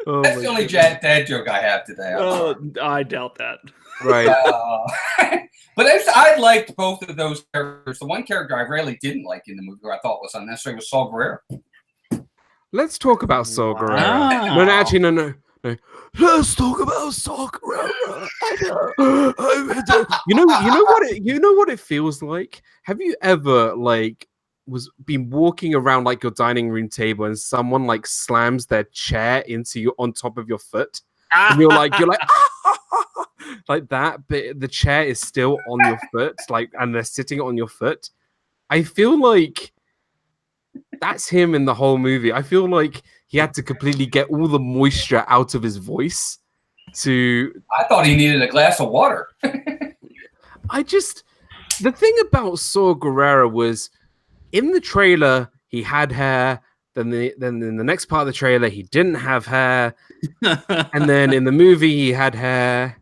Oh, that's the only dad joke I have today. I doubt that. Right. But I liked both of those characters. The one character I really didn't like in the movie, or I thought was unnecessary, was Saw Gerrera. Let's talk about Saw Gerrera. No, actually, no. Let's talk about Saw Gerrera. You know what it feels like? Have you ever been walking around like your dining room table and someone like slams their chair into you on top of your foot? And you're like like that, but the chair is still on your foot, and they're sitting on your foot. I feel like that's him in the whole movie. I feel like he had to completely get all the moisture out of his voice I thought he needed a glass of water. The thing about Saw Gerrera was in the trailer he had hair, then in the next part of the trailer he didn't have hair, and then in the movie he had hair.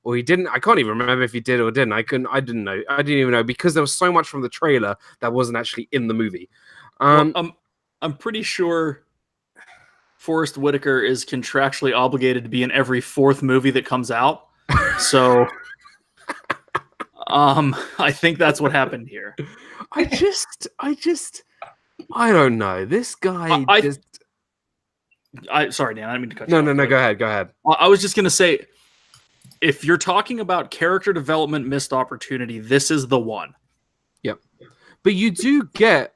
Or he didn't. I can't even remember if he did or didn't. I didn't know. I didn't even know because there was so much from the trailer that wasn't actually in the movie. I'm pretty sure Forrest Whitaker is contractually obligated to be in every fourth movie that comes out. So, I think that's what happened here. I don't know. This guy sorry, Dan. I didn't mean to cut you off. No. Go ahead. I was just gonna say, if you're talking about character development missed opportunity, this is the one. Yep. But you do get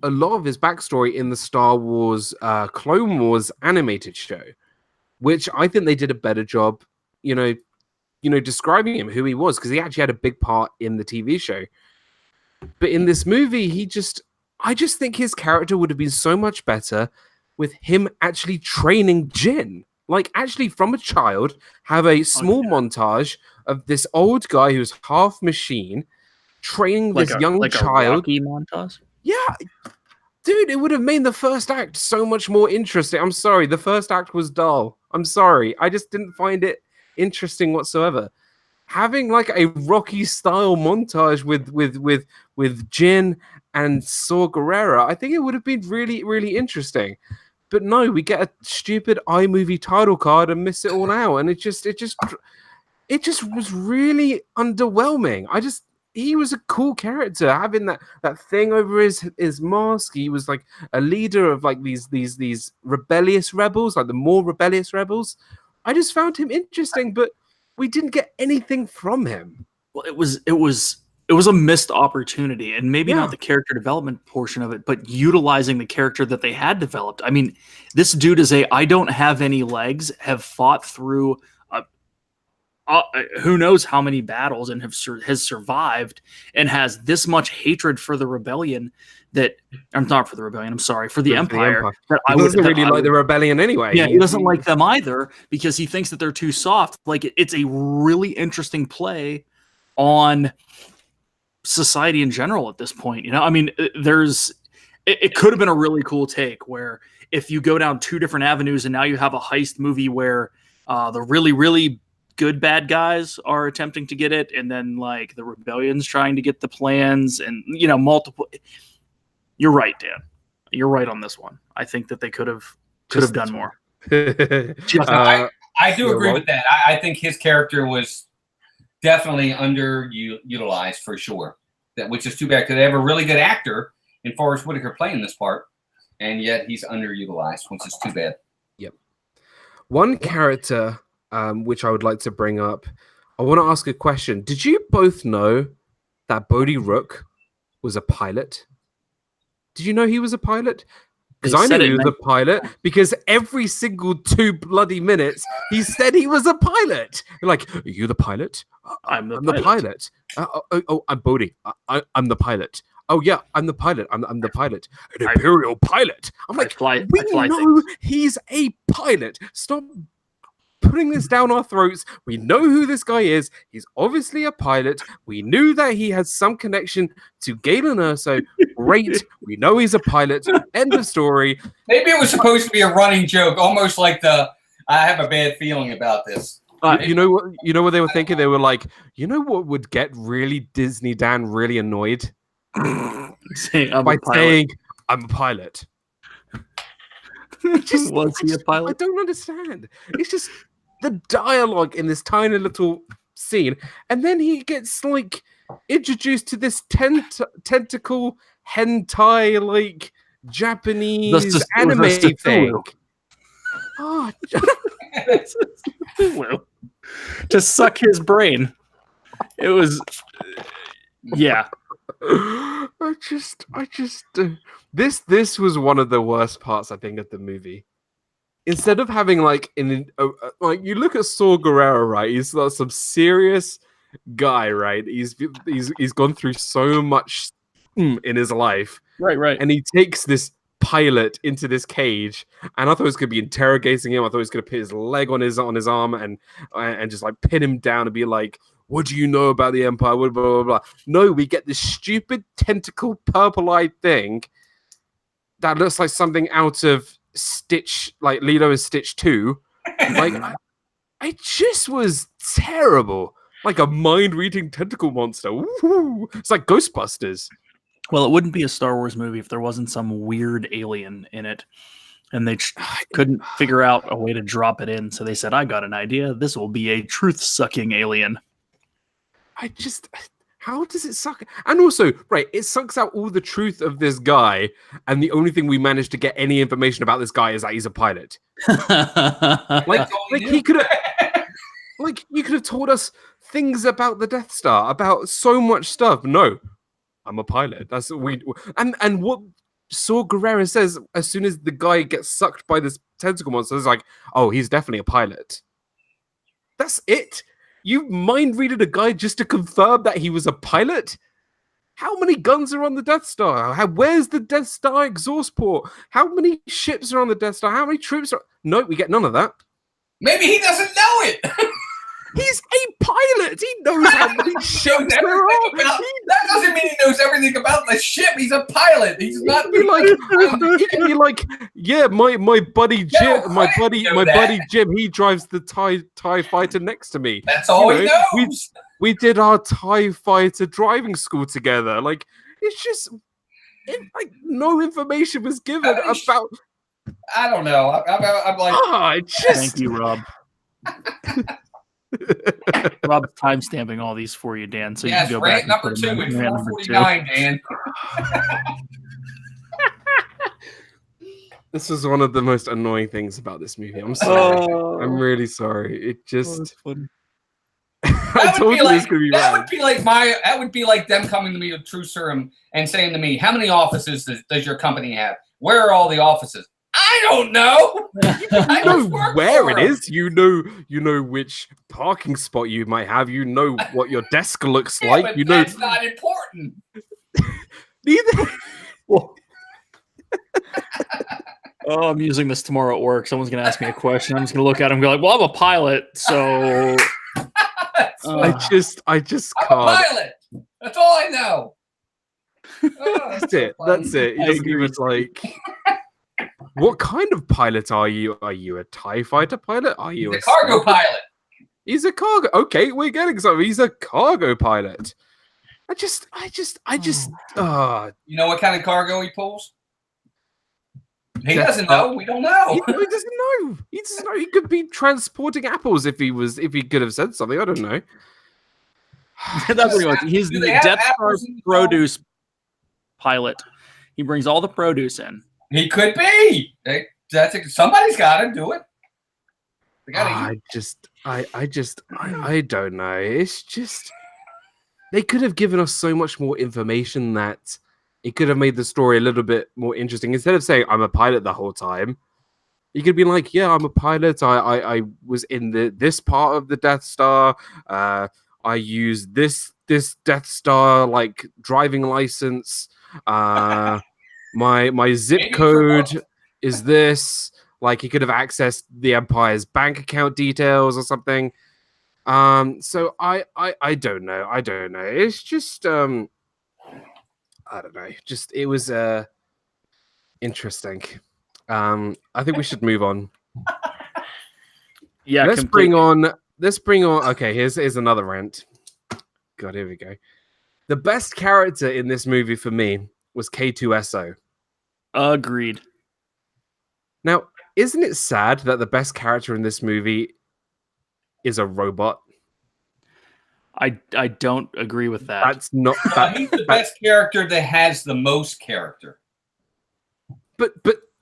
a lot of his backstory in the Star Wars Clone Wars animated show, which I think they did a better job, describing him, who he was, because he actually had a big part in the TV show. But in this movie, I just think his character would have been so much better with him actually training Jin. Like, actually, from a child, have a small montage of this old guy who's half machine training this young child. A Rocky montage? Yeah. Dude, it would have made the first act so much more interesting. I'm sorry. The first act was dull. I'm sorry. I just didn't find it interesting whatsoever. Having like a Rocky-style montage with Jin and Saw Gerrera, I think it would have been really, really interesting. But no, we get a stupid iMovie title card and miss it all out, and it just was really underwhelming. He was a cool character, having that thing over his mask. He was like a leader of like these rebellious rebels, like the more rebellious rebels. I just found him interesting, but we didn't get anything from him. Well, it was a missed opportunity, and maybe not the character development portion of it, but utilizing the character that they had developed. I mean, this dude is I don't have any legs, have fought through who knows how many battles and has survived and has this much hatred for the rebellion that I'm not for the rebellion. I'm sorry, for the Empire. That he doesn't really like the rebellion anyway. Yeah, he doesn't like them either because he thinks that they're too soft. Like it's a really interesting play on society in general at this point. I mean, it could have been a really cool take where if you go down two different avenues and now you have a heist movie where the really, really good bad guys are attempting to get it, and then like the rebellion's trying to get the plans, and multiple. You're right, Dan. You're right on this one. I think that they could have done more. I do agree with that. I think his character was definitely underutilized for sure. Which is too bad because they have a really good actor in Forrest Whitaker playing this part, and yet he's underutilized, which is too bad. Yep. One character which I would like to bring up. I want to ask a question. Did you both know that Bodhi Rook was a pilot? Did you know he was a pilot? Because I knew he was a pilot, because every single 2 bloody minutes he said he was a pilot. Like, are you the pilot? I'm the pilot. I'm Bodhi. I'm the pilot. Oh yeah, I'm the pilot. I'm the pilot. An Imperial pilot. I'm like, we know he's a pilot. Stop putting this down our throats. We know who this guy is. He's obviously a pilot. We knew that he has some connection to Galen Erso. Great. We know he's a pilot. End of story. Maybe it was supposed to be a running joke, almost like I have a bad feeling about this. You know what they were thinking? They were like, you know what would get really Disney Dan really annoyed? saying I'm a pilot. Was he a pilot? I don't understand. It's just the dialogue in this tiny little scene, and then he gets like introduced to this tentacle hentai like Japanese anime thing. Oh, to suck his brain. It was, yeah. This was one of the worst parts, I think, of the movie. Instead of having like like you look at Saw Gerrera, right? He's like some serious guy, right? He's gone through so much in his life, right, and he takes this pilot into this cage, and I thought he was going to be interrogating him. I thought he was going to put his leg on his arm and just like pin him down and be like, what do you know about the Empire? Blah, blah, blah, blah. No, we get this stupid tentacle purple-eyed thing that looks like something out of Stitch, like Lilo and Stitch 2. Like, I just was terrible. Like a mind-reading tentacle monster. Woo-hoo. It's like Ghostbusters. Well, it wouldn't be a Star Wars movie if there wasn't some weird alien in it. And they couldn't figure out a way to drop it in. So they said, I got an idea. This will be a truth-sucking alien. How does it suck? And also, right, it sucks out all the truth of this guy, and the only thing we managed to get any information about this guy is that he's a pilot. like he could have, like you could have told us things about the Death Star, about so much stuff. No, I'm a pilot. That's what we and what Saw Gerrera says as soon as the guy gets sucked by this tentacle monster is like, oh, he's definitely a pilot. That's it. You mind-readed a guy just to confirm that he was a pilot? How many guns are on the Death Star? Where's the Death Star exhaust port? How many ships are on the Death Star? How many troops are... No, we get none of that. Maybe he doesn't know it. He's a pilot. He knows how many ships there are. That doesn't mean he knows everything about the ship. He's a pilot. He's not. He can be like, yeah, my buddy Jim, my buddy Jim. He drives the TIE fighter next to me. That's all he knows. We did our TIE fighter driving school together. Like, it's just like no information was given about. I don't know. I'm like, thank you, Rob. Rob's timestamping all these for you, Dan. So yes, you can go back. Number 2 at 4:49, Dan. This was one of the most annoying things about this movie. I'm sorry. I'm really sorry. It just. I told you this could be that bad. Would be like them coming to me with True Serum and saying to me, "How many offices does your company have? Where are all the offices?" I don't know. You know where it is. You know which parking spot you might have. You know what your desk looks like. But you know that's not important. Neither. Oh, I'm using this tomorrow at work. Someone's gonna ask me a question. I'm just gonna look at him and go like, "Well, I'm a pilot, so." I just I'm can't. a pilot. That's all I know. That's it. That's it. He doesn't even like. What kind of pilot are you? Are you a TIE fighter pilot? Are you a cargo pilot? He's a cargo. Okay, we're getting something. He's a cargo pilot. I just. You know what kind of cargo he pulls? He doesn't know. We don't know. He doesn't know. He doesn't know. He could be transporting apples if he could have said something. I don't know. That's pretty much. He's the Death Star produce pilot. He brings all the produce in. He could be. Somebody's got to do it. They got to I don't know. It's just they could have given us so much more information that it could have made the story a little bit more interesting. Instead of saying I'm a pilot the whole time, you could be like, yeah, I'm a pilot. I was in this part of the Death Star. I used this Death Star like driving license. My zip Maybe code is this. Like he could have accessed the Empire's bank account details or something. So I don't know. I don't know. It's just I don't know. Just it was interesting. I think we should move on. Yeah, Let's bring on. Okay, here's another rant. God, here we go. The best character in this movie for me was K2SO. Agreed. Now, isn't it sad that the best character in this movie is a robot? I don't agree with that. That's not. He's the best character that has the most character. But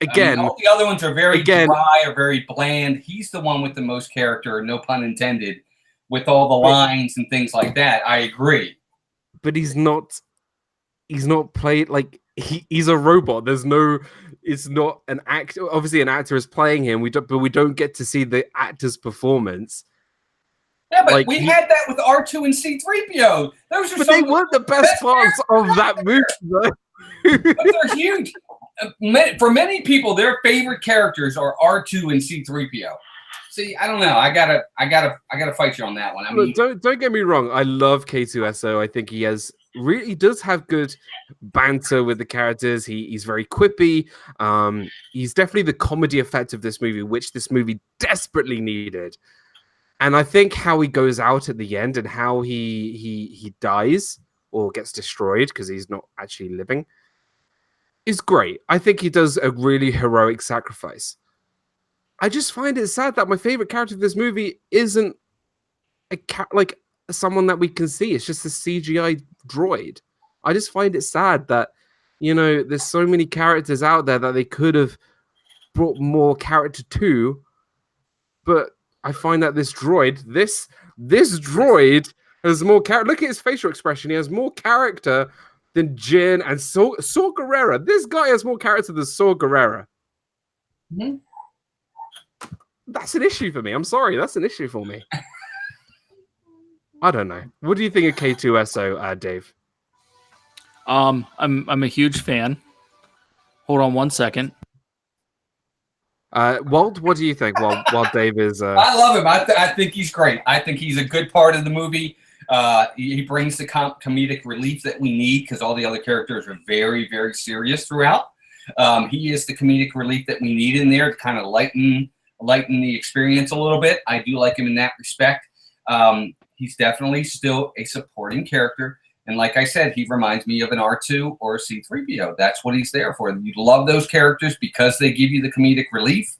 again, all the other ones are very dry or very bland. He's the one with the most character, no pun intended, with all the lines and things like that. I agree. But he's not played like he's a robot. There's no. It's not an actor. Obviously, an actor is playing him. We don't get to see the actor's performance. Yeah, but we had that with R2 and C-3PO. Those are they weren't the best parts of that movie, though. But they're huge. For many people, their favorite characters are R2 and C-3PO. See, I don't know. I gotta fight you on that one. I mean, don't get me wrong. I love K2SO. I think he does have good banter with the characters. He's very quippy. He's definitely the comedy effect of this movie, which this movie desperately needed. And I think how he goes out at the end and how he dies or gets destroyed because he's not actually living is great. I think he does a really heroic sacrifice. I just find it sad that my favorite character of this movie isn't like someone that we can see. It's just a CGI droid. I just find it sad that, there's so many characters out there that they could have brought more character to, but I find that this droid has more character. Look at his facial expression. He has more character than Jin and Saw Gerrera. This guy has more character than Saw Gerrera. Mm-hmm. That's an issue for me. I'm sorry. That's an issue for me. I don't know. What do you think of K2SO, Dave? I'm a huge fan. Hold on one second. Walt, what do you think? While Dave is, I love him. I think he's great. I think he's a good part of the movie. He brings the comedic relief that we need because all the other characters are very, very serious throughout. He is the comedic relief that we need in there to kind of lighten the experience a little bit. I do like him in that respect. He's definitely still a supporting character. And like I said, he reminds me of an R2 or a C-3PO. That's what he's there for. You love those characters because they give you the comedic relief.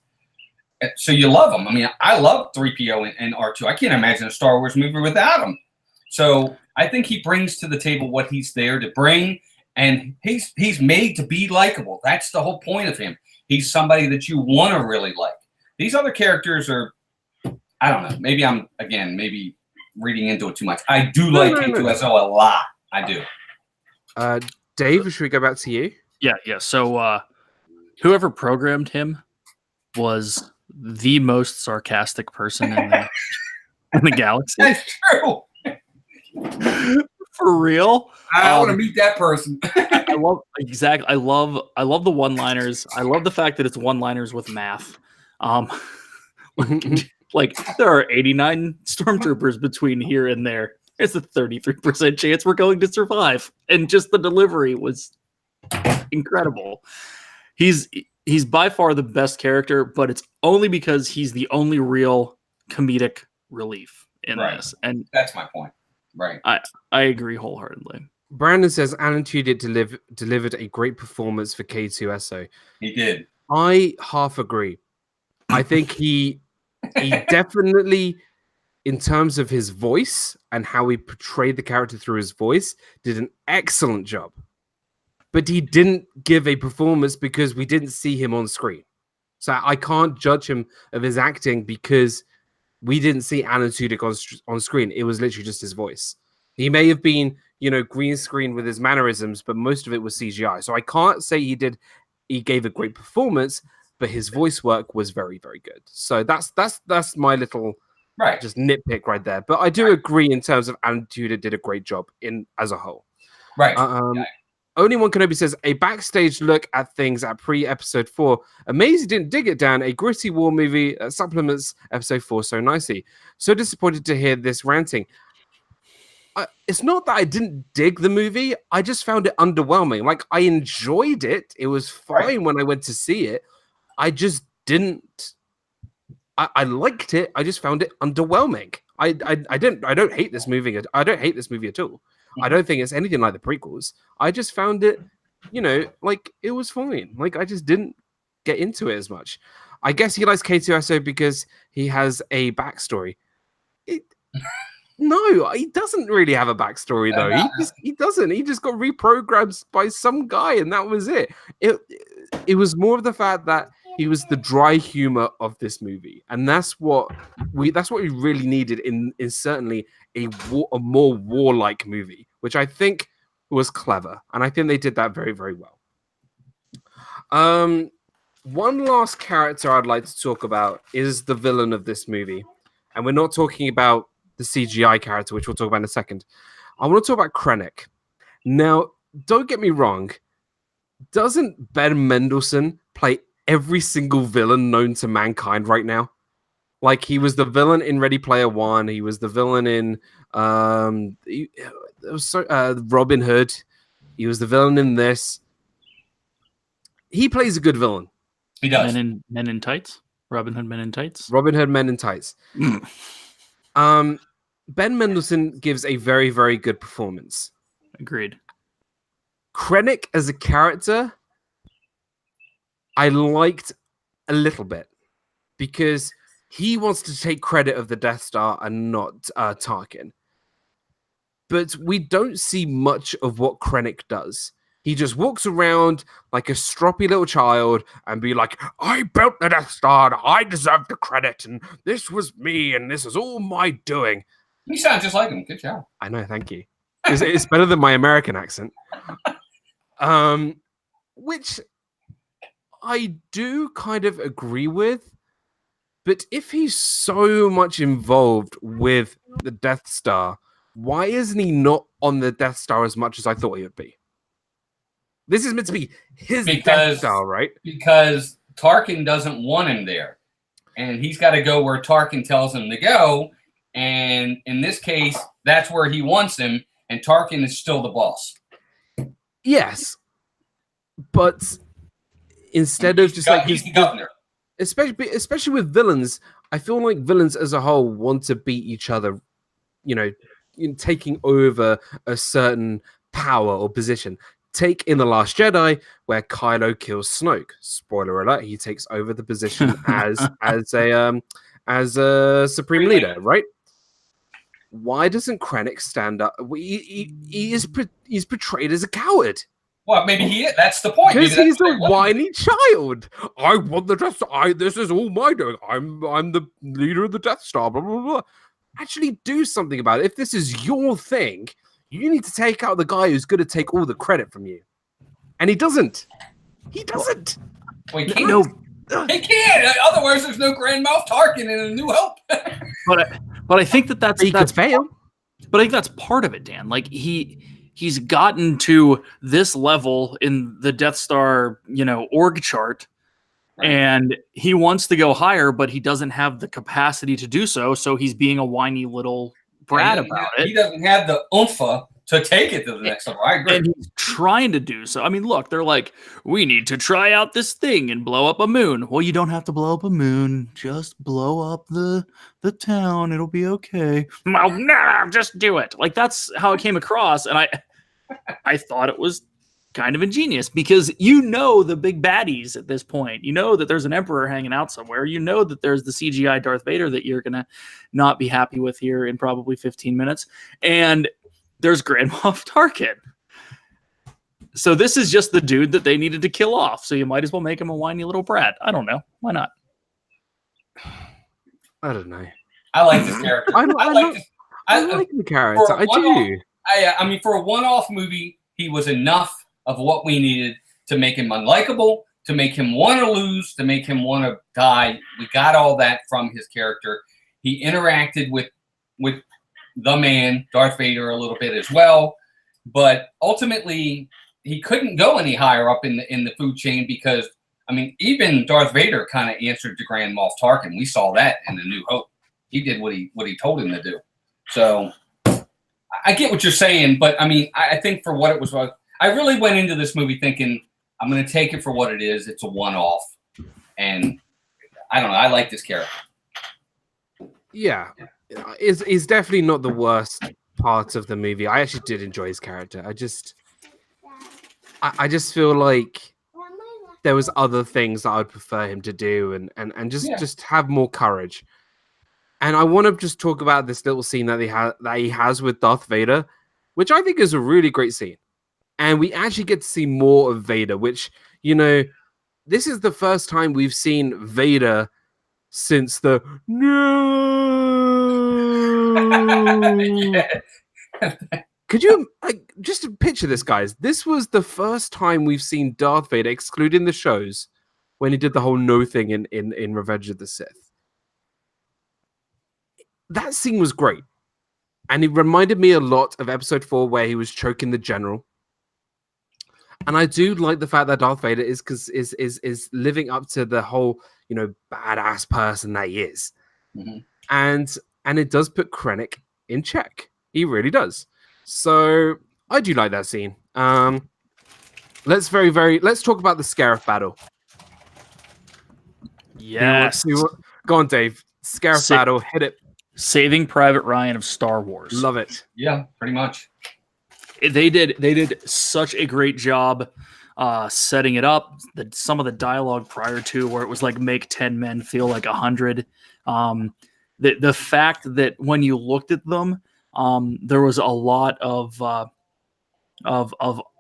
So you love them. I mean, I love 3PO and R2. I can't imagine a Star Wars movie without them. So I think he brings to the table what he's there to bring. And he's made to be likable. That's the whole point of him. He's somebody that you want to really like. These other characters are, I don't know. Maybe I'm, again, reading into it too much. I do like K2SO a lot. I do. Dave, should we go back to you? Yeah. So whoever programmed him was the most sarcastic person in the galaxy. That's true. For real. I want to meet that person. I love the one-liners. I love the fact that it's one-liners with math. Like there are 89 stormtroopers between here and there. It's a 33% chance we're going to survive. And just the delivery was incredible. He's by far the best character, but it's only because he's the only real comedic relief in this. And that's my point. Right. I agree wholeheartedly. Brandon says Alan Tudyk delivered a great performance for K2SO. He did. I half agree. I think he definitely, in terms of his voice and how he portrayed the character through his voice, did an excellent job. But he didn't give a performance because we didn't see him on screen. So I can't judge him of his acting because we didn't see Alan Tudyk on screen. It was literally just his voice. He may have been green screen with his mannerisms, but most of it was CGI. So I can't say he gave a great performance, but his voice work was very, very good. So that's my little just nitpick right there. But I do agree in terms of Alan Tudyk did a great job as a whole. Right. Only One Kenobi says a backstage look at things at pre-episode 4. Amazing didn't dig it down. A gritty war movie supplements episode 4 so nicely. So disappointed to hear this ranting. It's not that I didn't dig the movie. I just found it underwhelming. Like, I enjoyed it. It was fine when I went to see it. I just didn't. I liked it. I just found it underwhelming. I don't hate this movie. I don't hate this movie at all. I don't think it's anything like the prequels. I just found it, like it was fine. Like I just didn't get into it as much. I guess he likes K2SO because he has a backstory. No, he doesn't really have a backstory though. He doesn't. He just got reprogrammed by some guy, and that was it. It was more of the fact that he was the dry humor of this movie, and that's what we really needed in certainly a more warlike movie, which I think was clever, and I think they did that very, very well. One last character I'd like to talk about is the villain of this movie, and we're not talking about the CGI character, which we'll talk about in a second. I want to talk about Krennic. Now, don't get me wrong. Doesn't Ben Mendelsohn play every single villain known to mankind right now? Like, he was the villain in Ready Player One. He was the villain in Robin Hood. He was the villain in this. He plays a good villain. He does. Men in Tights? Robin Hood Men in Tights? Robin Hood Men in Tights. Ben Mendelsohn gives a very, very good performance. Agreed. Krennic as a character, I liked a little bit because he wants to take credit of the Death Star and not Tarkin. But we don't see much of what Krennic does. He just walks around like a stroppy little child and be like, I built the Death Star, and I deserve the credit, and this was me, and this is all my doing. You sound just like him. Good job. I know, thank you. It's better than my American accent. Which I do kind of agree with. But if he's so much involved with the Death Star, why isn't he not on the Death Star as much as I thought he would be? This is meant to be his Death Star, right? Because Tarkin doesn't want him there. And he's got to go where Tarkin tells him to go. And in this case, that's where he wants him. And Tarkin is still the boss. Yes. But instead of just he's the governor. Especially with villains, I feel like villains as a whole want to beat each other, taking over a certain power or position. Take in The Last Jedi, where Kylo kills Snoke. Spoiler alert: he takes over the position as a supreme leader, right? Why doesn't Krennic stand up? He's portrayed as a coward. Well, maybe he is. That's the point. Because he's a whiny child. I want the Death Star. This is all my doing. I'm the leader of the Death Star. Blah blah blah. Actually, do something about it. If this is your thing, you need to take out the guy who's going to take all the credit from you. And he doesn't. He doesn't. Well, he can't. No. He can't. Otherwise, there's no Grand Moff Tarkin in A New Hope. But I think that's could fail. But I think that's part of it, Dan. Like he's gotten to this level in the Death Star, org chart, right. And he wants to go higher, but he doesn't have the capacity to do so. So he's being a whiny little brat about it. He doesn't have the oomph to take it to the next level. I agree. And he's trying to do so. I mean, look, they're like, we need to try out this thing and blow up a moon. Well, you don't have to blow up a moon. Just blow up the town. It'll be okay. Well, no, just do it. Like, that's how it came across. And I thought it was kind of ingenious because the big baddies at this point. You know that there's an emperor hanging out somewhere. You know that there's the CGI Darth Vader that you're going to not be happy with here in probably 15 minutes. And there's Grand Moff Tarkin. So this is just the dude that they needed to kill off. So you might as well make him a whiny little brat. I don't know. Why not? I don't know. I like this character. I like the character. I do. I mean, for a one-off movie, he was enough of what we needed to make him unlikable, to make him want to lose, to make him want to die. We got all that from his character. He interacted with the man, Darth Vader, a little bit as well, but ultimately he couldn't go any higher up in the food chain because, I mean, even Darth Vader kind of answered to Grand Moff Tarkin. We saw that in The New Hope. He did what he told him to do. So I get what you're saying, but I mean, I think for what it was, I really went into this movie thinking I'm going to take it for what it is. It's a one-off, and I don't know. I like this character. Yeah, is definitely not the worst part of the movie. I actually did enjoy his character. I just feel like there was other things that I'd prefer him to do, and just have more courage. And I want to just talk about this little scene that he has with Darth Vader, which I think is a really great scene. And we actually get to see more of Vader, which, you know, this is the first time we've seen Vader since the Could you just picture this, guys? This was the first time we've seen Darth Vader, excluding the shows, when he did the whole no thing in Revenge of the Sith. That scene was great. And it reminded me a lot of episode 4 where he was choking the general. And I do like the fact that Darth Vader is living up to the whole, you know, badass person that he is. Mm-hmm. And it does put Krennic in check. He really does. So I do like that scene. Let's talk about the Scarif battle. Yes. Go on, Dave. Scarif battle, hit it. Saving Private Ryan of Star Wars. Love it. Yeah, pretty much. They did such a great job setting it up. Some of the dialogue prior to where it was like make 10 men feel like 100. The fact that when you looked at them, there was a lot of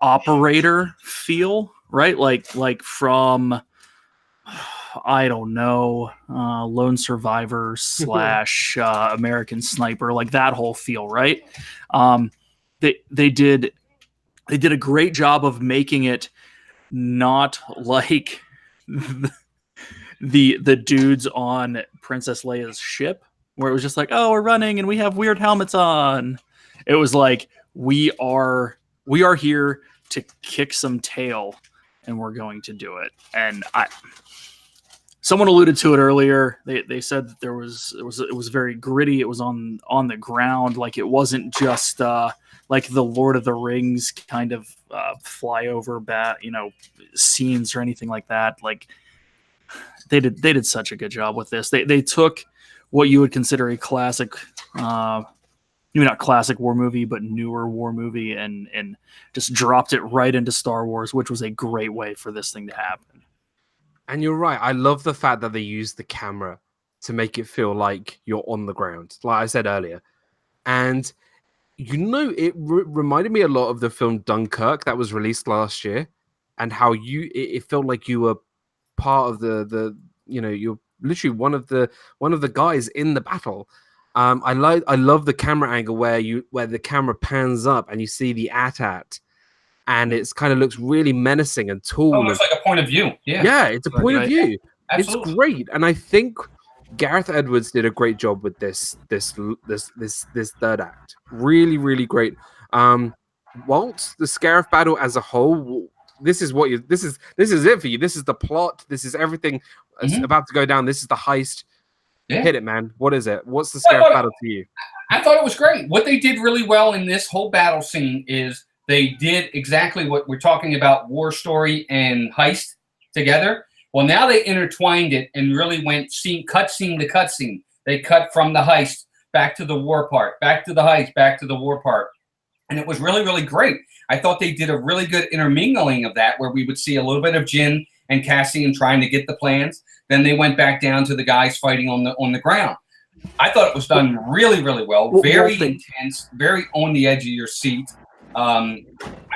operator feel, right? Like from I don't know, Lone Survivor / American Sniper, like that whole feel, right? They did a great job of making it not like the dudes on Princess Leia's ship, where it was just like, oh, we're running and we have weird helmets on. It was like we are here to kick some tail, and we're going to do it. And someone alluded to it earlier. They said that it was very gritty. It was on the ground. Like it wasn't just like the Lord of the Rings kind of flyover scenes or anything like that. Like they did such a good job with this. They took what you would consider a classic, maybe not classic war movie, but newer war movie, and just dropped it right into Star Wars, which was a great way for this thing to happen. And you're right. I love the fact that they use the camera to make it feel like you're on the ground, like I said earlier. And, you know, it reminded me a lot of the film Dunkirk that was released last year, and how it felt like you were part of you're literally one of the guys in the battle. I love the camera angle where the camera pans up and you see the AT-AT. And it's kind of looks really menacing and tall. Almost like a point of view. Yeah, it's a point of view. Absolutely. It's great, and I think Gareth Edwards did a great job with this third act. Really, really great. Walt, the Scarif battle as a whole, this is it for you. This is the plot. This is everything that's about to go down. This is the heist. Yeah. Hit it, man. What is it? What's the Scarif battle to you? I thought it was great. What they did really well in this whole battle scene is they did exactly what we're talking about, war story and heist together. Well, now they intertwined it and really went cutscene to cutscene. They cut from the heist back to the war part, back to the heist, back to the war part. And it was really, really great. I thought they did a really good intermingling of that, where we would see a little bit of Jyn and Cassian trying to get the plans. Then they went back down to the guys fighting on the ground. I thought it was done really, really well. Very intense, very on the edge of your seat. I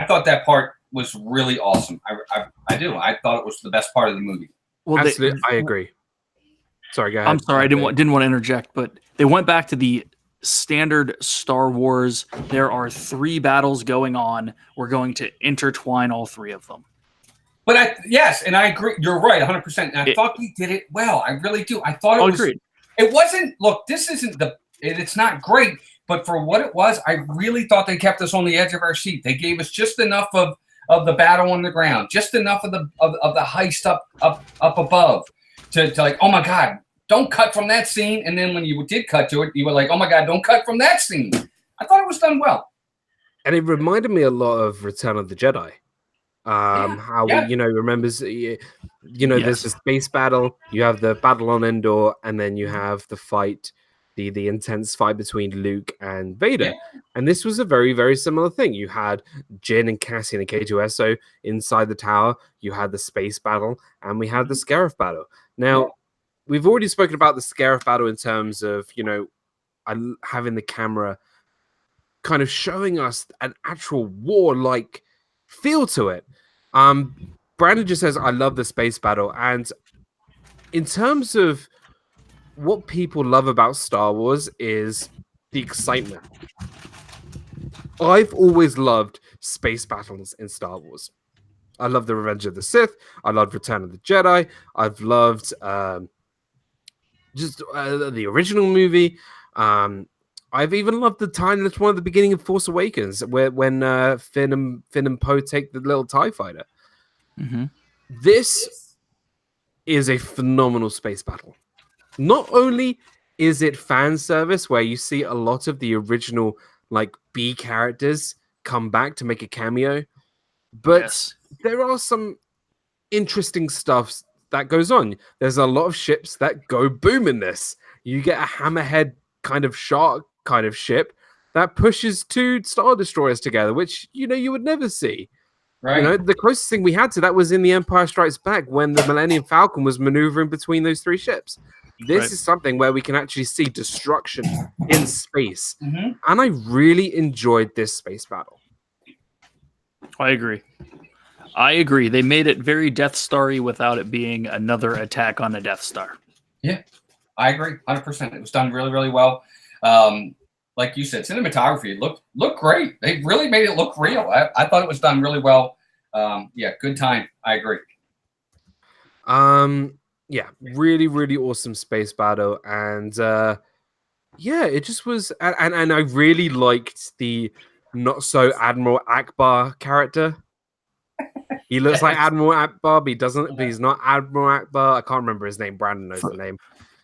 thought that part was really awesome. I do. I thought it was the best part of the movie. Well, I agree. Sorry, go ahead. I'm sorry, I didn't want to interject, but they went back to the standard Star Wars. There are 3 battles going on. We're going to intertwine all 3 of them. But yes, and I agree. You're right, 100%. And I thought he did it well. I really do. I thought it was. Agreed. It wasn't. Look, this isn't it's not great, but for what it was, I really thought they kept us on the edge of our seat. They gave us just enough of the battle on the ground, just enough of the heist up above to like, oh my God, don't cut from that scene. And then when you did cut to it, you were like, oh my God, don't cut from that scene. I thought it was done well. And it reminded me a lot of Return of the Jedi. We, remembers, there's a space battle, you have the battle on Endor, and then you have the fight, the intense fight between Luke and Vader. And this was a very, very similar thing. You had Jin and Cassian and K2SO inside the tower, you had the space battle, and we had the Scarif battle. Now, we've already spoken about the Scarif battle in terms of, having the camera kind of showing us an actual war-like feel to it. Brandon just says, I love the space battle. And in terms of what people love about Star Wars is the excitement. I've always loved space battles in Star Wars. I love the Revenge of the Sith. I loved Return of the Jedi. I've loved the original movie. I've even loved the time that's one at the beginning of Force Awakens, when Finn and Poe take the little TIE fighter. Mm-hmm. This is a phenomenal space battle. Not only is it fan service, where you see a lot of the original like B characters come back to make a cameo, but there are some interesting stuff that goes on. There's a lot of ships that go boom in this. You get a hammerhead kind of shark kind of ship that pushes 2 Star Destroyers together, which you would never see. Right. The closest thing we had to that was in The Empire Strikes Back, when the Millennium Falcon was maneuvering between those 3 ships. This is something where we can actually see destruction in space. Mm-hmm. And I really enjoyed this space battle. I agree. They made it very Death Star-y without it being another attack on a Death Star. Yeah, I agree, 100%. It was done really, really well. Like you said, cinematography looked great. They really made it look real. I thought it was done really well. Good time. I agree. Really, really awesome space battle. And it just was, and I really liked the not so Admiral Akbar character. He looks like Admiral Akbar, but he's not Admiral Akbar. I can't remember his name. Brandon knows the name.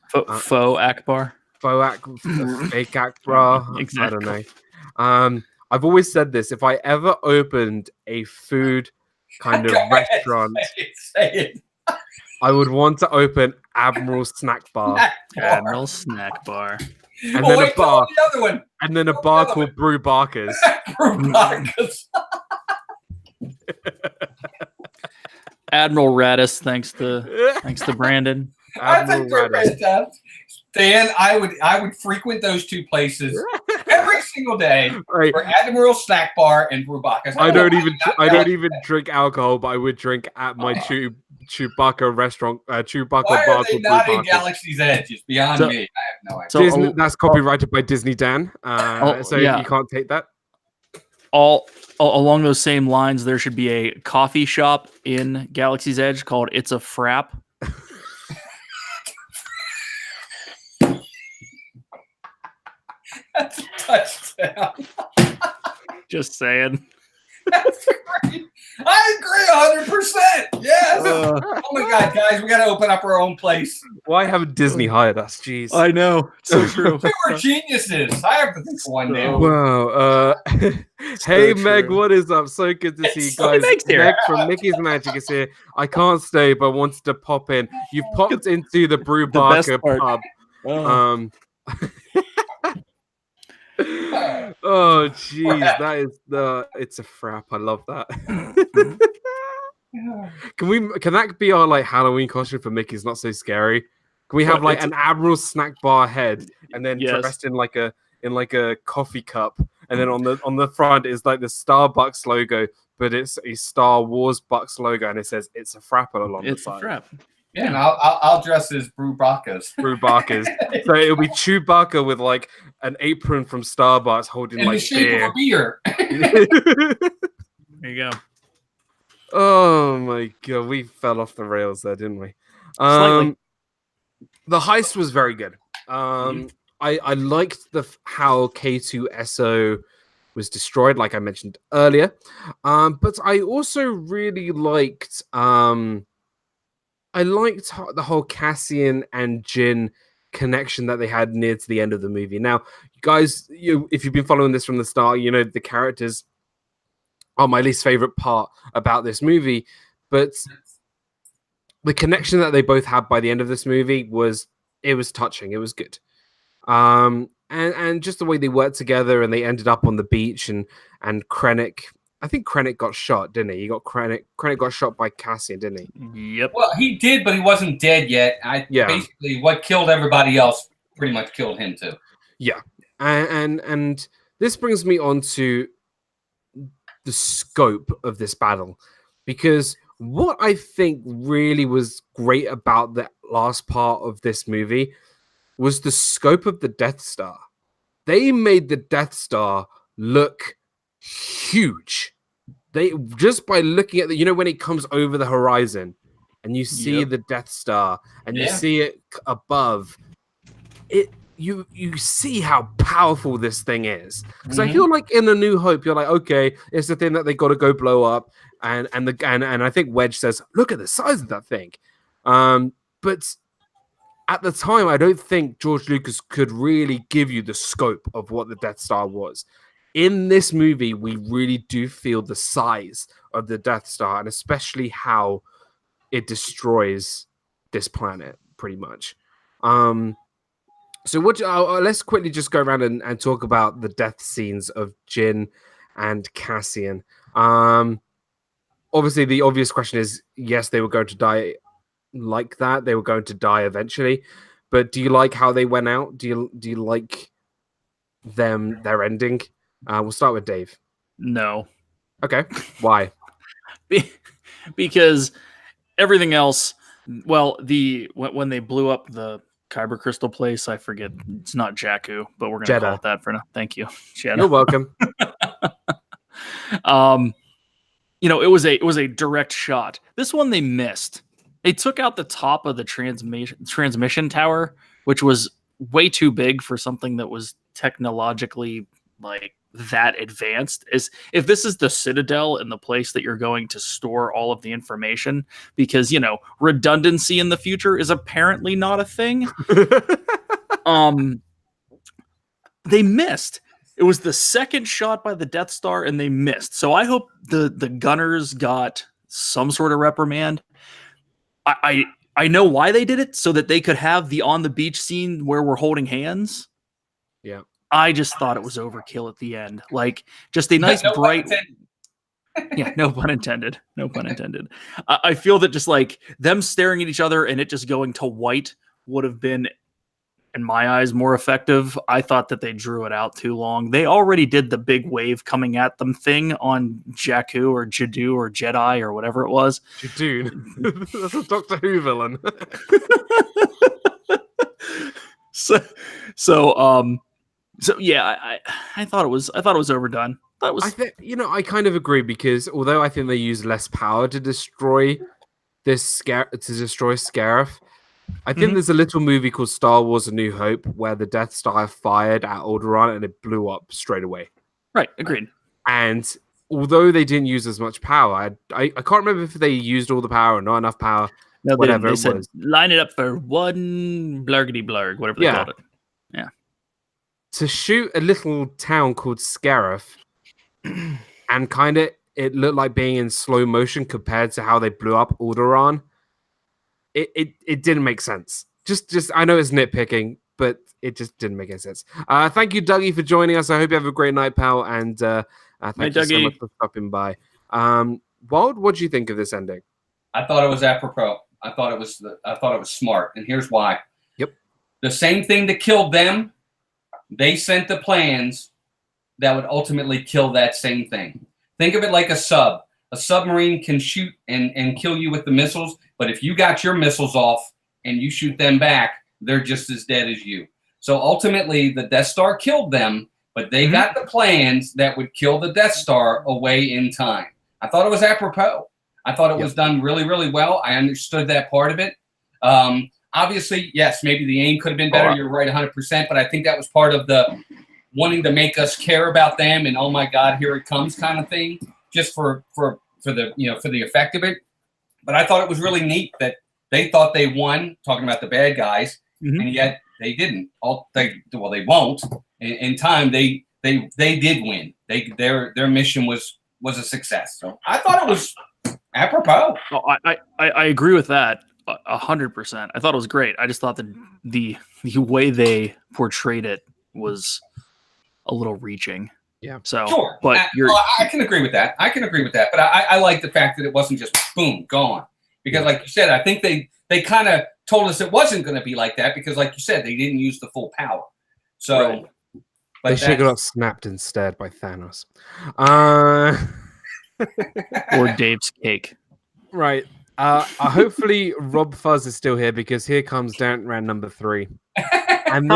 Faux Akbar. Fake Akbar. Exactly. I don't know. I've always said this: if I ever opened a food kind of restaurant, say it. I would want to open Admiral Snack Bar. Admiral Snack Bar. And then a bar. The other one. And then a bar called Brew Barkers. Brew Barkers. Admiral Radis, thanks to Brandon. I think they're fantastic. Dan, I would frequent those 2 places every single day for Admiral Snack Bar and Brew Barkers. I don't even drink alcohol, but I would drink at my Chewbacca restaurant. Chewbacca Why bar. Are they not in Galaxy's Edge? It's beyond me. I have no idea. Disney, that's copyrighted by Disney, Dan. You can't take that. All along those same lines, there should be a coffee shop in Galaxy's Edge called It's a Frap. That's a touchdown. Just saying. That's great. I agree 100%. Yes. Oh my God, guys, we got to open up our own place. Why haven't Disney hired us? Jeez. I know. So true. We were geniuses. I have to think for one day. Wow. Hey, Meg, what is up? So good to see you guys. Meg from Mickey's Magic is here. I can't stay, but wanted to pop in. You popped into the Brew Barker pub. Oh. Oh jeez, it's a frap. I love that. Can that be our like Halloween costume for Mickey's Not So Scary? Can we have like an Admiral Snack Bar head and then dressed in like a coffee cup, and then on the front is like the Starbucks logo, but it's a Star Wars Bucks logo, and it says it's a frapper along the side. Frap. Yeah, and I'll dress as Brew Barkers. Brew Barkers. So it'll be Chewbacca with like an apron from Starbucks holding In the like shape of a beer. beer. There you go. Oh my god, we fell off the rails there, didn't we? Slightly. The heist was very good. I liked how K2SO was destroyed, like I mentioned earlier. But I also really liked the whole Cassian and Jin connection that they had near to the end of the movie. Now, you guys, if you've been following this from the start, you know the characters are my least favorite part about this movie, but the connection that they both had by the end of this movie was touching. It was good. And just the way they worked together and they ended up on the beach and Krennic, I think Krennic got shot, didn't he? Krennic got shot by Cassian, didn't he? Yep. Well, he did, but he wasn't dead yet. Basically what killed everybody else pretty much killed him too. Yeah. And this brings me on to the scope of this battle, because what I think really was great about the last part of this movie was the scope of the Death Star. They made the Death Star look huge. They just by looking at when it comes over the horizon and you see the Death Star and you see it above it, you see how powerful this thing is. Because I feel like in A New Hope, you're like, okay, it's the thing that they got to go blow up, and I think Wedge says, look at the size of that thing. But at the time, I don't think George Lucas could really give you the scope of what the Death Star was. In this movie, we really do feel the size of the Death Star, and especially how it destroys this planet, pretty much. So let's quickly just go around and talk about the death scenes of Jin and Cassian. Obviously, the obvious question is, yes, they were going to die like that. They were going to die eventually. But do you like how they went out? Do you like their ending? We'll start with Dave. No. Okay. Why? Because everything else, well, when they blew up the Kyber crystal place, I forget, it's not Jakku, but we're gonna call it that for now. Thank you, Jeddah. You're welcome. It was a direct shot. This one they missed. They took out the top of the transmission tower, which was way too big for something that was technologically like that advanced. As if this is the Citadel and the place that you're going to store all of the information, because redundancy in the future is apparently not a thing. They missed. It was the second shot by the Death Star and they missed. So I hope the gunners got some sort of reprimand. I know why they did it, so that they could have the on the beach scene where we're holding hands. Yeah. I just thought it was overkill at the end. Like, just a nice bright... Yeah, no pun intended. No pun intended. I feel that just like them staring at each other and it just going to white would have been, in my eyes, more effective. I thought that they drew it out too long. They already did the big wave coming at them thing on Jakku or Jadu or Jedi or whatever it was. Jadu. That's a Doctor Who villain. So yeah, I thought it was overdone. I kind of agree, because although I think they used less power to destroy Scarif, I think there's a little movie called Star Wars: A New Hope where the Death Star fired at Alderaan and it blew up straight away. Right, agreed. And although they didn't use as much power, I can't remember if they used all the power or not enough power. No, whatever they it said, was. line it up for one blurgity blurg, whatever they called it. Yeah. To shoot a little town called Scarif, and kind of it looked like being in slow motion compared to how they blew up Alderaan. It didn't make sense. Just I know it's nitpicking, but it just didn't make any sense. Thank you, Dougie, for joining us. I hope you have a great night, pal, and thank you so much for stopping by. Wald, what do you think of this ending? I thought it was apropos. I thought it was smart, and here's why. Yep. The same thing that killed them, they sent the plans that would ultimately kill that same thing. Think of it like a sub. A submarine can shoot and kill you with the missiles, but if you got your missiles off and you shoot them back, they're just as dead as you. So ultimately, the Death Star killed them, but they got the plans that would kill the Death Star away in time. I thought it was apropos. I thought it was done really, really well. I understood that part of it. Obviously, yes, maybe the aim could have been better. You're right 100%, but I think that was part of the wanting to make us care about them and, oh my God, here it comes kind of thing, just for the, you know, for the effect of it. But I thought it was really neat that they thought they won, talking about the bad guys, and yet they didn't. They won't. In time, they did win. Their mission was a success. So I thought it was apropos. Oh, I agree with that 100%. I thought it was great. I just thought that the way they portrayed it was a little reaching. Yeah. So, sure, but I can agree with that. But I like the fact that it wasn't just boom gone, because like you said, I think they kind of told us it wasn't going to be like that, because like you said, they didn't use the full power. So. Right. But they should have got snapped instead by Thanos. Or Dave's cake. Right. Hopefully RobFuz is still here, because here comes down round number 3. And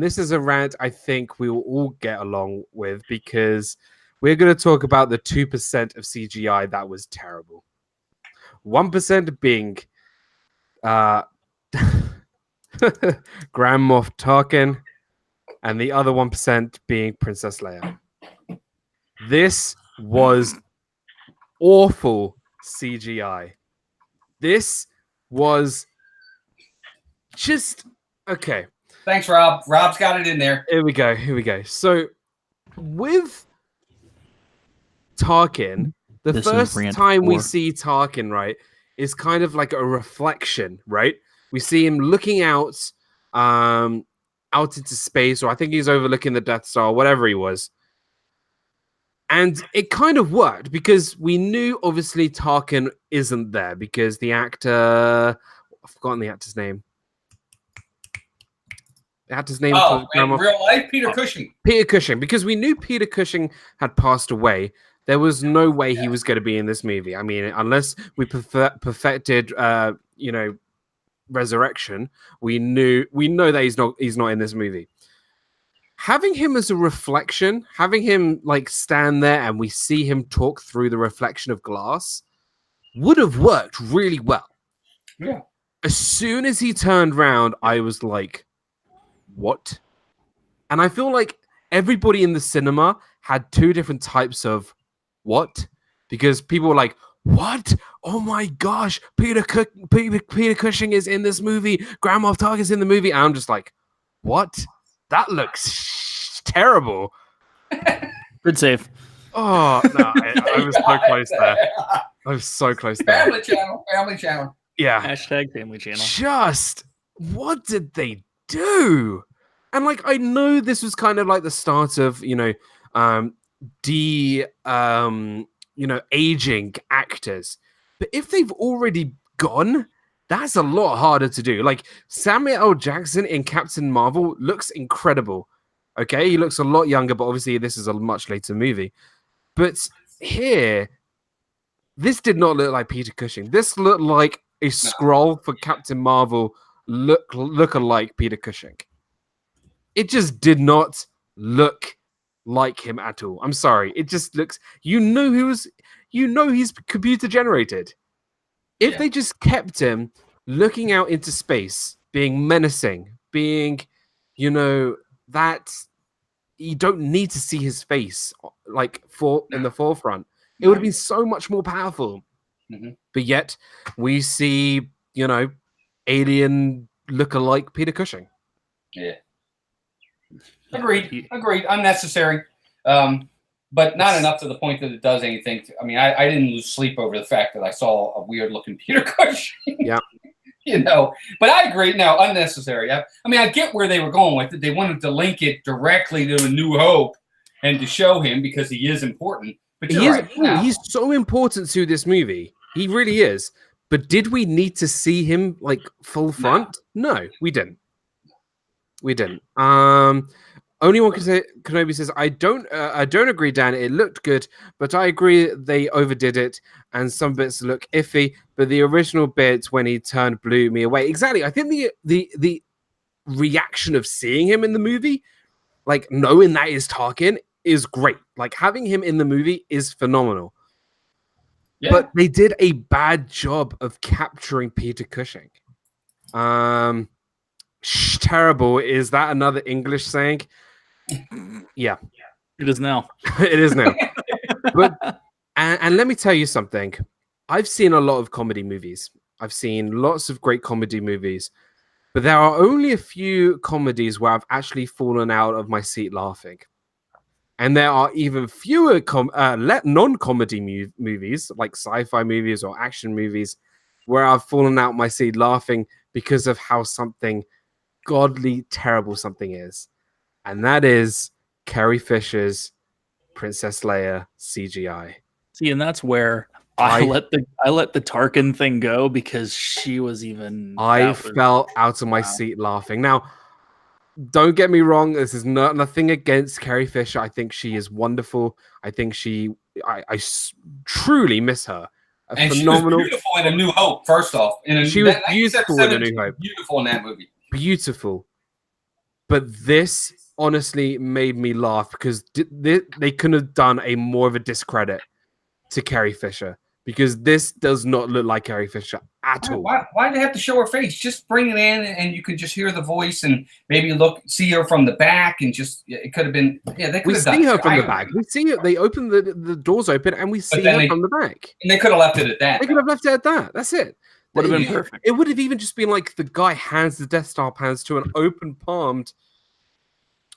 this is a rant I think we will all get along with, because we're going to talk about the 2% of CGI that was terrible. 1% being Grand Moff Tarkin, and the other 1% being Princess Leia. This was awful CGI. This was just okay. Thanks, Rob. Rob's got it in there. Here we go. So with Tarkin, the first time we see Tarkin, right, is kind of like a reflection, right? We see him looking out into space, or I think he's overlooking the Death Star, whatever he was. And it kind of worked, because we knew obviously Tarkin isn't there, because the actor, I've forgotten the actor's name. The actor's name. In real life, Peter Cushing. Peter Cushing, because we knew Peter Cushing had passed away. There was no way he was going to be in this movie. I mean, unless we perfected, Resurrection, we know that he's not in this movie. Having him as a reflection, having him like stand there and we see him talk through the reflection of glass, would have worked really well. Yeah. As soon as he turned around, I was like, what? And I feel like everybody in the cinema had 2 different types of what, because people were like, what? Oh my gosh, Peter Cushing is in this movie. Grand Moff Tarkin is in the movie. And I'm just like, what? That looks terrible. Good save. Oh, no, I was so close there. I was so close there. Family channel. Yeah. Hashtag family channel. Just, what did they do? And like, I know this was kind of like the start of, aging actors. But if they've already gone, that's a lot harder to do. Like, Samuel L. Jackson in Captain Marvel looks incredible. Okay, he looks a lot younger, but obviously this is a much later movie. But here, this did not look like Peter Cushing. This looked like a scroll for Captain Marvel look-alike Peter Cushing. It just did not look like him at all. I'm sorry. It just looks, he's computer generated. If they just kept him looking out into space, being menacing, being, that you don't need to see his face like in the forefront. It would have been so much more powerful. Mm-hmm. But yet we see, alien look-alike Peter Cushing. Yeah. Agreed. Unnecessary. But not enough to the point that it does anything. I didn't lose sleep over the fact that I saw a weird-looking Peter Cushing. Yeah. But I agree. No, unnecessary. I get where they were going with it. They wanted to link it directly to A New Hope and to show him, because he is important. But he's so important to this movie. He really is. But did we need to see him like full front? No, we didn't. Only one Kenobi says, I don't agree, Dan. It looked good, but I agree they overdid it, and some bits look iffy. But the original bits when he turned blew me away. Exactly. I think the reaction of seeing him in the movie, like knowing that is Tarkin, is great. Like having him in the movie is phenomenal. Yeah. But they did a bad job of capturing Peter Cushing. Terrible. Is that another English saying? Yeah. It is now. It is now. But and let me tell you something. I've seen a lot of comedy movies. I've seen lots of great comedy movies. But there are only a few comedies where I've actually fallen out of my seat laughing. And there are even fewer non-comedy movies, like sci-fi movies or action movies, where I've fallen out my seat laughing because of how something godly terrible something is. And that is Carrie Fisher's Princess Leia CGI. See, and that's where I let the Tarkin thing go because she was even. I fell out of my seat laughing. Now, don't get me wrong. This is nothing against Carrie Fisher. I think she is wonderful. I think I truly miss her. And phenomenal. She was beautiful in A New Hope. First off, she was beautiful in A New Hope. Beautiful in that movie. Beautiful. But this honestly made me laugh because they couldn't have done a more of a discredit to Carrie Fisher, because this does not look like Carrie Fisher at all. Why do they have to show her face? Just bring it in and you can just hear the voice and maybe see her from the back and just, it could have been, they could have done it. We see her from the back. We see it. They open the doors open and we see her from the back. And they could have left it at that. They could have left it at that. That's it. Would have been perfect. It would have even just been like the guy hands the Death Star plans to an open palmed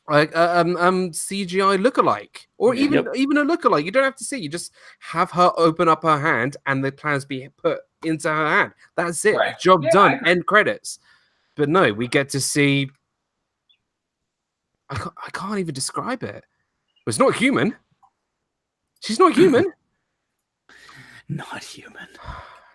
CGI lookalike, or even a lookalike. You don't have to see. You just have her open up her hand and the plans be put into her hand. That's it. Right. Job done. End credits. But no, we get to see. I can't even describe it. It's not human. She's not human. Not human.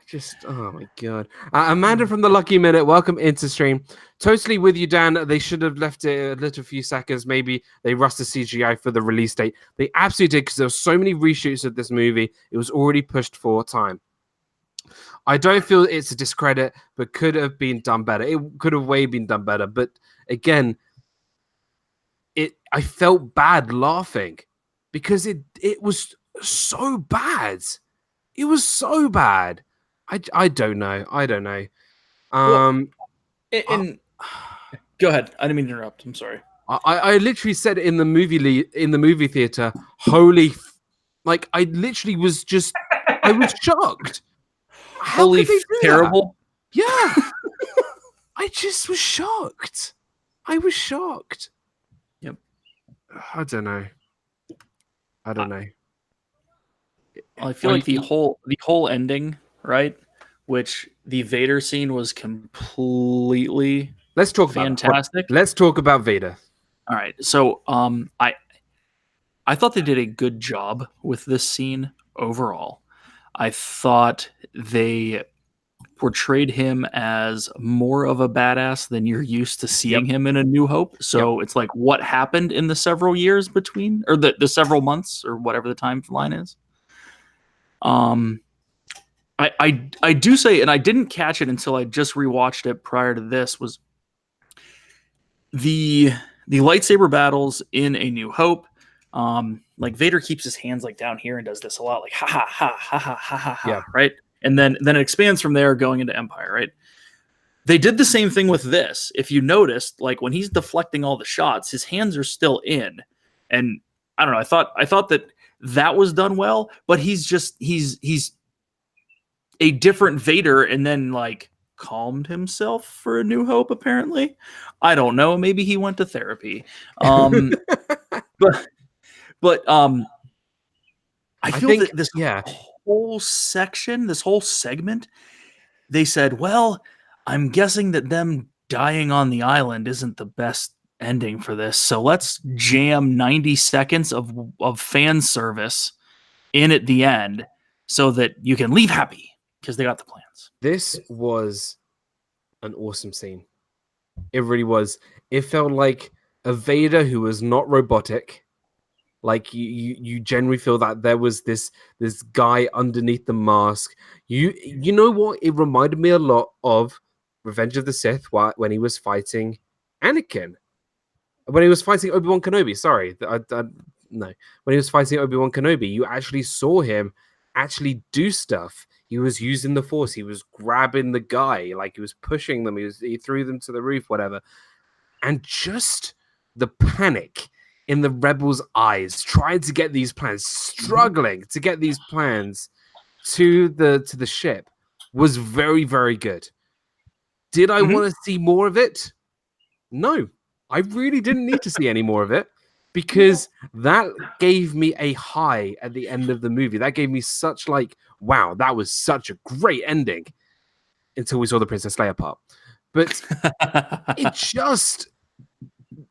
Just, oh my God. Amanda from the Lucky Minute, welcome into stream. Totally with you, Dan. They should have left it a little few seconds. Maybe they rushed the CGI for the release date. They absolutely did, because there were so many reshoots of this movie. It was already pushed for time. I don't feel it's a discredit, but could have been done better. It could have way been done better. But again, I felt bad laughing because it was so bad. It was so bad. I don't know. Well, go ahead. I didn't mean to interrupt. I'm sorry. I literally said in the movie theater, holy, like I literally was just, I was shocked. Holy terrible. That? Yeah. I just was shocked. I was shocked. Yep. I don't know. I feel like the whole ending, right? Which the Vader scene was completely fantastic. Let's talk about Vader. All right. So I thought they did a good job with this scene overall. I thought they portrayed him as more of a badass than you're used to seeing him in A New Hope. So it's like what happened in the several years between, or the several months, or whatever the timeline is. I do say, and I didn't catch it until I just rewatched it prior to this, was the lightsaber battles in A New Hope. Like Vader keeps his hands like down here and does this a lot, like ha ha ha ha ha ha ha ha, right? And then it expands from there going into Empire, right? They did the same thing with this. If you noticed, like when he's deflecting all the shots, his hands are still in. And I don't know, I thought that was done well, but he's a different Vader, and then like calmed himself for A New Hope, apparently. I don't know, maybe he went to therapy. But I feel that this whole section, this whole segment, they said, well, I'm guessing that them dying on the island isn't the best ending for this, so let's jam 90 seconds of fan service in at the end so that you can leave happy because they got the plans. This was an awesome scene. It really was. It felt like a Vader who was not robotic. Like you generally feel that there was this guy underneath the mask. You know what? It reminded me a lot of Revenge of the Sith when he was fighting Anakin when he was fighting Obi-Wan Kenobi. Sorry, no, when he was fighting Obi-Wan Kenobi, you actually saw him actually do stuff. He was using the Force. He was grabbing the guy, like he was pushing them. He threw them to the roof, whatever. And just the panic in the rebels' eyes, trying to get these plans, struggling to get these plans to the ship, was very, very good. Did I want to see more of it? No, I really didn't need to see any more of it, because that gave me a high at the end of the movie. That gave me such like, wow, that was such a great ending, until we saw the Princess Leia part. But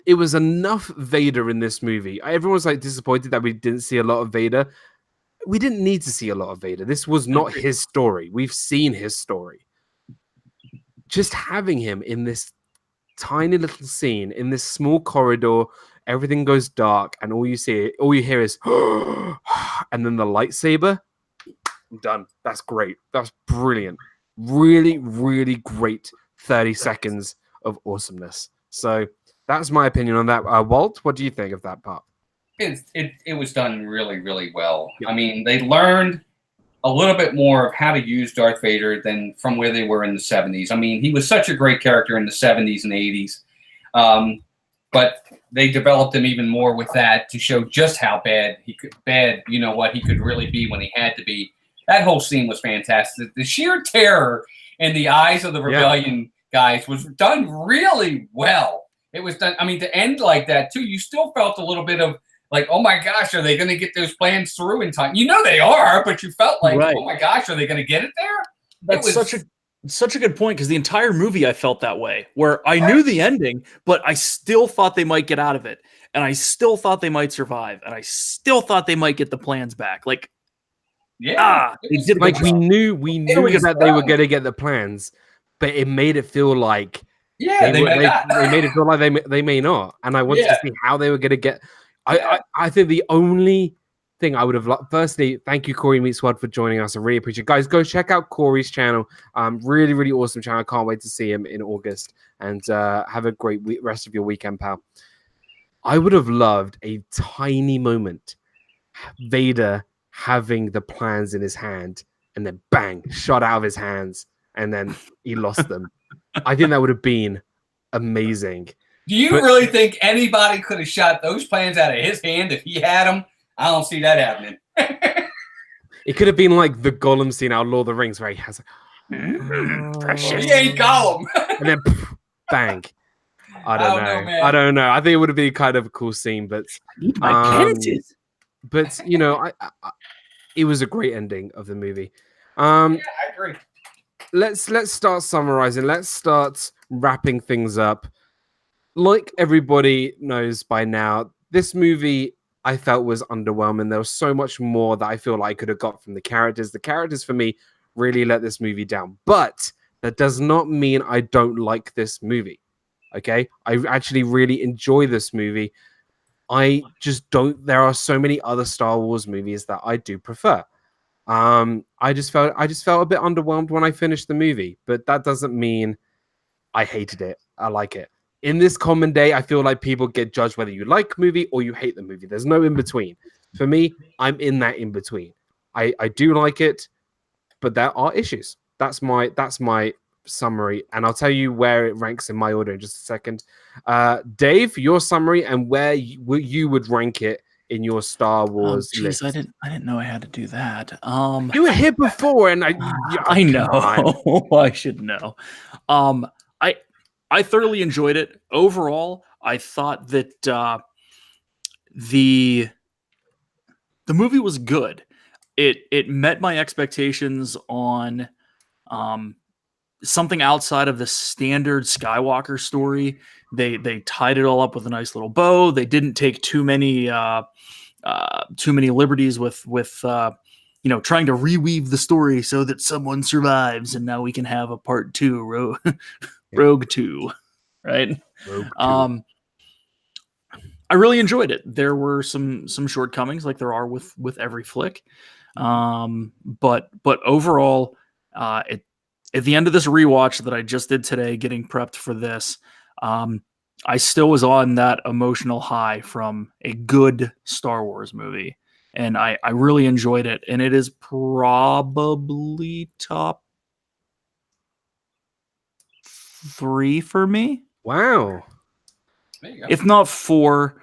it was enough Vader in this movie. Everyone was like disappointed that we didn't see a lot of Vader. We didn't need to see a lot of Vader. This was not his story. We've seen his story. Just having him in this tiny little scene, in this small corridor, everything goes dark, and all you hear is and then the lightsaber. I'm done. That's great. That's brilliant. Really, really great 30 seconds of awesomeness. So that's my opinion on that. Walt, what do you think of that part? It was done really, really well. Yep. I mean, they learned a little bit more of how to use Darth Vader than from where they were in the 70s. I mean, he was such a great character in the 70s and 80s. But they developed him even more with that to show just how bad he could really be when he had to be. That whole scene was fantastic. The sheer terror in the eyes of the rebellion guys was done really well. It was done. I mean, to end like that too, you still felt a little bit of like, oh my gosh, are they going to get those plans through in time? You know they are, but you felt like, oh my gosh, are they going to get it there? That's such a good point, because the entire movie I felt that way, where I knew the ending, but I still thought they might get out of it, and I still thought they might survive, and I still thought they might get the plans back. Like, they did. Like we knew that they were going to get the plans, but it made it feel like they made it feel like they may not, and I wanted to see how they were going to get. I think the only thing I would have loved, firstly, thank you, Corey Meetswad, for joining us. I really appreciate it. Guys, go check out Corey's channel. Really, really awesome channel. I can't wait to see him in August. And have a great rest of your weekend, pal. I would have loved a tiny moment. Vader having the plans in his hand and then bang, shot out of his hands, and then he lost them. I think that would have been amazing. Do you really think anybody could have shot those plans out of his hand if he had them? I don't see that happening. It could have been like the Gollum scene out of Lord of the Rings, where he has precious. He ain't Gollum. And then bang. I don't know. I think it would have been kind of a cool scene, but but you know, it was a great ending of the movie. I agree. Let's start summarizing. Let's start wrapping things up. Like everybody knows by now, this movie I felt was underwhelming. There was so much more that I feel like I could have got from the characters. The characters for me really let this movie down, but that does not mean I don't like this movie. Okay, I actually really enjoy this movie. I just don't. There are so many other Star Wars movies that I do prefer. I just felt a bit underwhelmed when I finished the movie, but that doesn't mean I hated it. I like it. In this common day, I feel like people get judged whether you like movie or you hate the movie. There's no in between. For me, I'm in that in between. I do like it, but there are issues. That's my summary, and I'll tell you where it ranks in my order in just a second. Dave, your summary and where you would rank it in your Star Wars list. I didn't know I had to do that. You were here before, and I know. I should know. I thoroughly enjoyed it. Overall, I thought that the movie was good. It met my expectations on something outside of the standard Skywalker story. They tied it all up with a nice little bow. They didn't take too many liberties with trying to reweave the story so that someone survives and now we can have a part 2, Rogue 2, right? Rogue 2. I really enjoyed it. There were some shortcomings, like there are with every flick, but overall, at the end of this rewatch that I just did today, getting prepped for this, I still was on that emotional high from a good Star Wars movie. And I really enjoyed it. And it is probably top 3 for me. Wow. There you go. If not 4.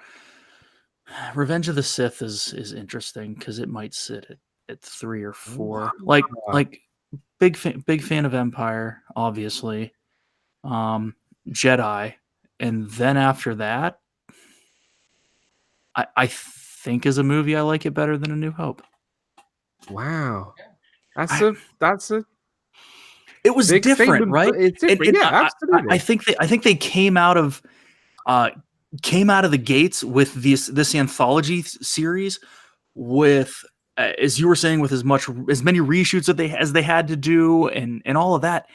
Revenge of the Sith is interesting because it might sit at 3 or 4. Like big fan of Empire, obviously. Jedi. And then after that, I think as a movie, I like it better than A New Hope. Wow. That's a It was big different, statement, right? but it's different. Yeah, absolutely. I think they came out of the gates with this anthology series with, as you were saying, with as many reshoots as they had to do and all of that.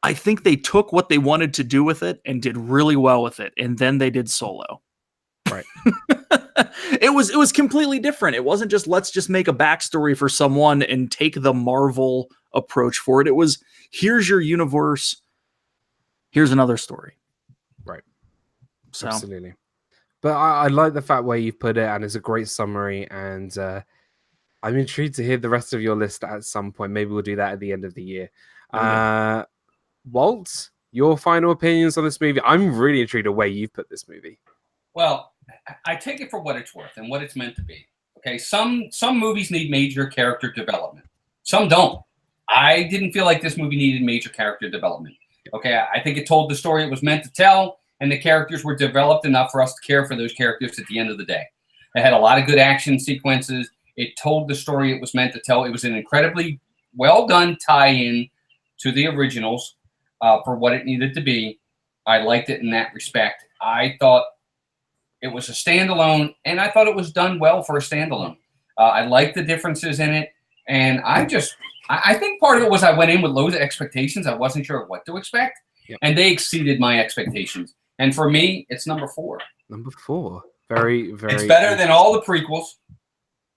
I think they took what they wanted to do with it and did really well with it, and then they did Solo. Right. It was completely different. It wasn't just let's just make a backstory for someone and take the Marvel approach for it. It was, here's your universe, here's another story. Right. So absolutely. But I like the fact where you put it, and it's a great summary. And I'm intrigued to hear the rest of your list at some point. Maybe we'll do that at the end of the year. Walt, your final opinions on this movie? I'm really intrigued of where you've put this movie. Well, I take it for what it's worth and what it's meant to be. Okay, some movies need major character development. Some don't. I didn't feel like this movie needed major character development. Okay, I think it told the story it was meant to tell, and the characters were developed enough for us to care for those characters at the end of the day. It had a lot of good action sequences. It told the story it was meant to tell. It was an incredibly well done tie-in to the originals for what it needed to be. I liked it in that respect. I thought it was a standalone, and I thought it was done well for a standalone. I liked the differences in it, and I think part of it was I went in with loads of expectations. I wasn't sure what to expect, and they exceeded my expectations. And for me, it's number 4. Number 4. Very, very. It's better than all the prequels,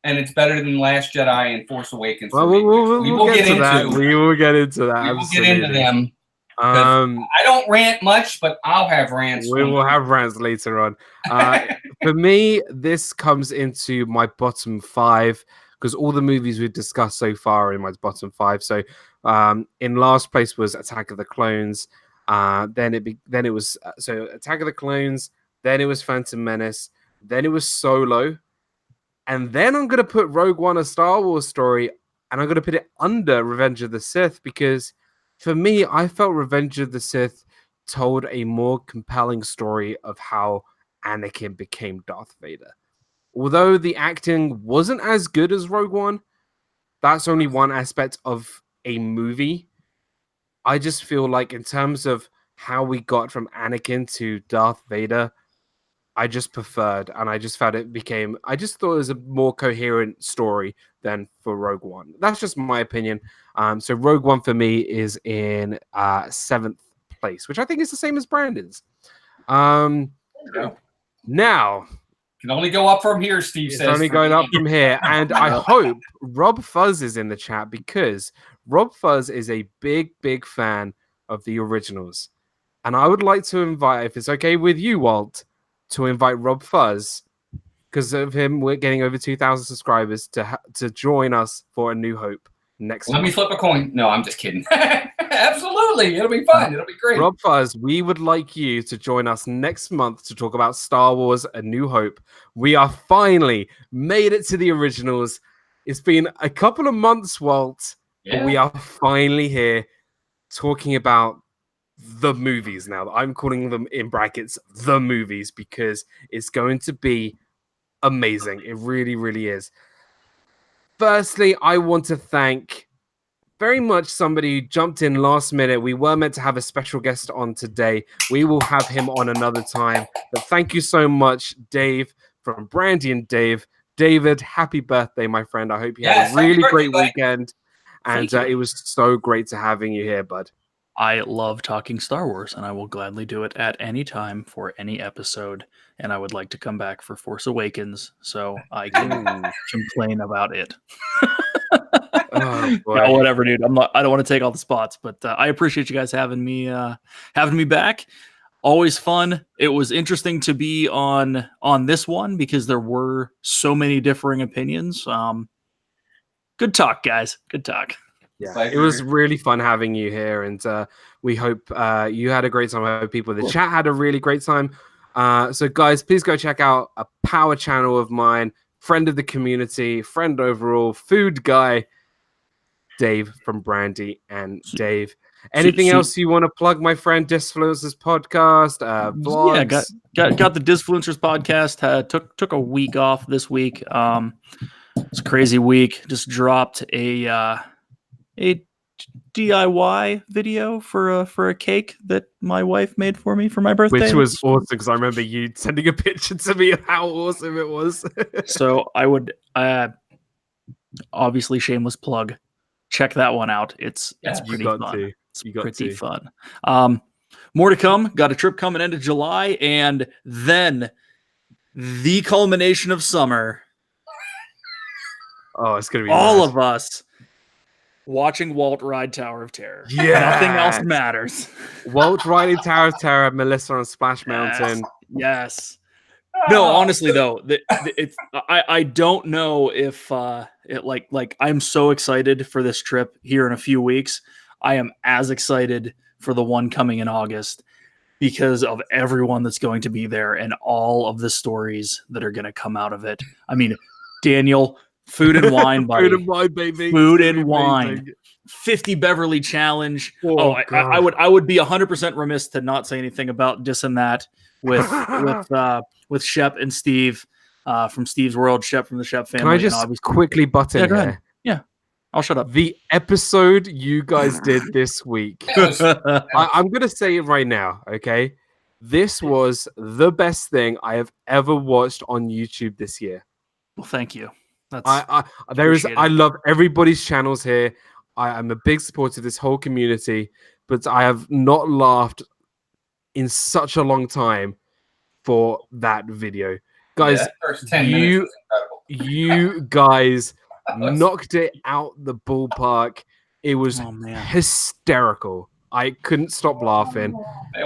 and it's better than Last Jedi and Force Awakens. Well, we will get into that. We will get into that. We will get into them. I don't rant much, but I'll have rants. We will have rants later on. For me, this comes into my bottom 5 because all the movies we've discussed so far are in my bottom 5. So, in last place was Attack of the Clones. Then it was Attack of the Clones. Then it was Phantom Menace. Then it was Solo, and then I'm gonna put Rogue One, a Star Wars story, and I'm gonna put it under Revenge of the Sith because, for me, I felt Revenge of the Sith told a more compelling story of how Anakin became Darth Vader. Although the acting wasn't as good as Rogue One, that's only one aspect of a movie. I just feel like in terms of how we got from Anakin to Darth Vader, I just preferred, and I just felt I just thought it was a more coherent story than for Rogue One. That's just my opinion. So Rogue One for me is in 7th place, which I think is the same as Brandon's. Now, can only go up from here, Steve says. It's only going up from here. And I hope RobFuz is in the chat because RobFuz is a big, big fan of the originals. And I would like to invite, if it's okay with you, Walt, to invite RobFuz, because of him, we're getting over 2,000 subscribers to join us for A New Hope next month. Let me flip a coin. No, I'm just kidding. Absolutely. It'll be fun. It'll be great. RobFuz, we would like you to join us next month to talk about Star Wars A New Hope. We are finally made it to the originals. It's been a couple of months, Walt, but we are finally here talking about the movies now. I'm calling them in brackets the movies because it's going to be amazing. It really, really is. Firstly, I want to thank very much somebody who jumped in last minute. We were meant to have a special guest on today. We will have him on another time. But thank you so much, Dave, from Brandy and Dave. David, happy birthday, my friend. I hope you had a really great weekend. And it was so great to having you here, bud. I love talking Star Wars, and I will gladly do it at any time for any episode. And I would like to come back for Force Awakens so I can complain about it. Oh, boy. Yeah, whatever, dude. I don't want to take all the spots, but I appreciate you guys having me back. always fun. It was interesting to be on this one because there were so many differing opinions. Good talk, guys. Good talk. Yeah, it was really fun having you here, and we hope you had a great time. I hope people in the chat had a really great time. So, guys, please go check out a power channel of mine, friend of the community, friend overall, food guy, Dave from Brandy and Dave. Anything else you want to plug, my friend? Disfluencers podcast, vlogs. Yeah, got the Disfluencers podcast. Took a week off this week. It's a crazy week. Just dropped a DIY video for a cake that my wife made for me for my birthday, which was awesome because I remember you sending a picture to me of how awesome it was. So I would obviously shameless plug. Check that one out. It's pretty fun. It's pretty fun. More to come. Got a trip coming into July, and then the culmination of summer. Oh, it's gonna be all of us watching Walt ride Tower of Terror. Yeah, nothing else matters. Walt riding Tower of Terror, Melissa on Splash Mountain. Yes. No, honestly though, I don't know if I'm so excited for this trip here in a few weeks. I am as excited for the one coming in August because of everyone that's going to be there and all of the stories that are going to come out of it. I mean, Daniel, food and wine, buddy. Food and wine, baby. Food and wine. 50 Beverly Challenge. I would be 100% remiss to not say anything about dissing that with Shep and Steve from Steve's World, Shep from the Shep family. Can I just quickly butt in here? Yeah, I'll shut up. The episode you guys did this week, I'm going to say it right now, okay? This was the best thing I have ever watched on YouTube this year. Well, thank you. I love everybody's channels here. I'm a big supporter of this whole community, but I have not laughed in such a long time for that video. Guys, you guys knocked it out the ballpark. It was hysterical. I couldn't stop laughing.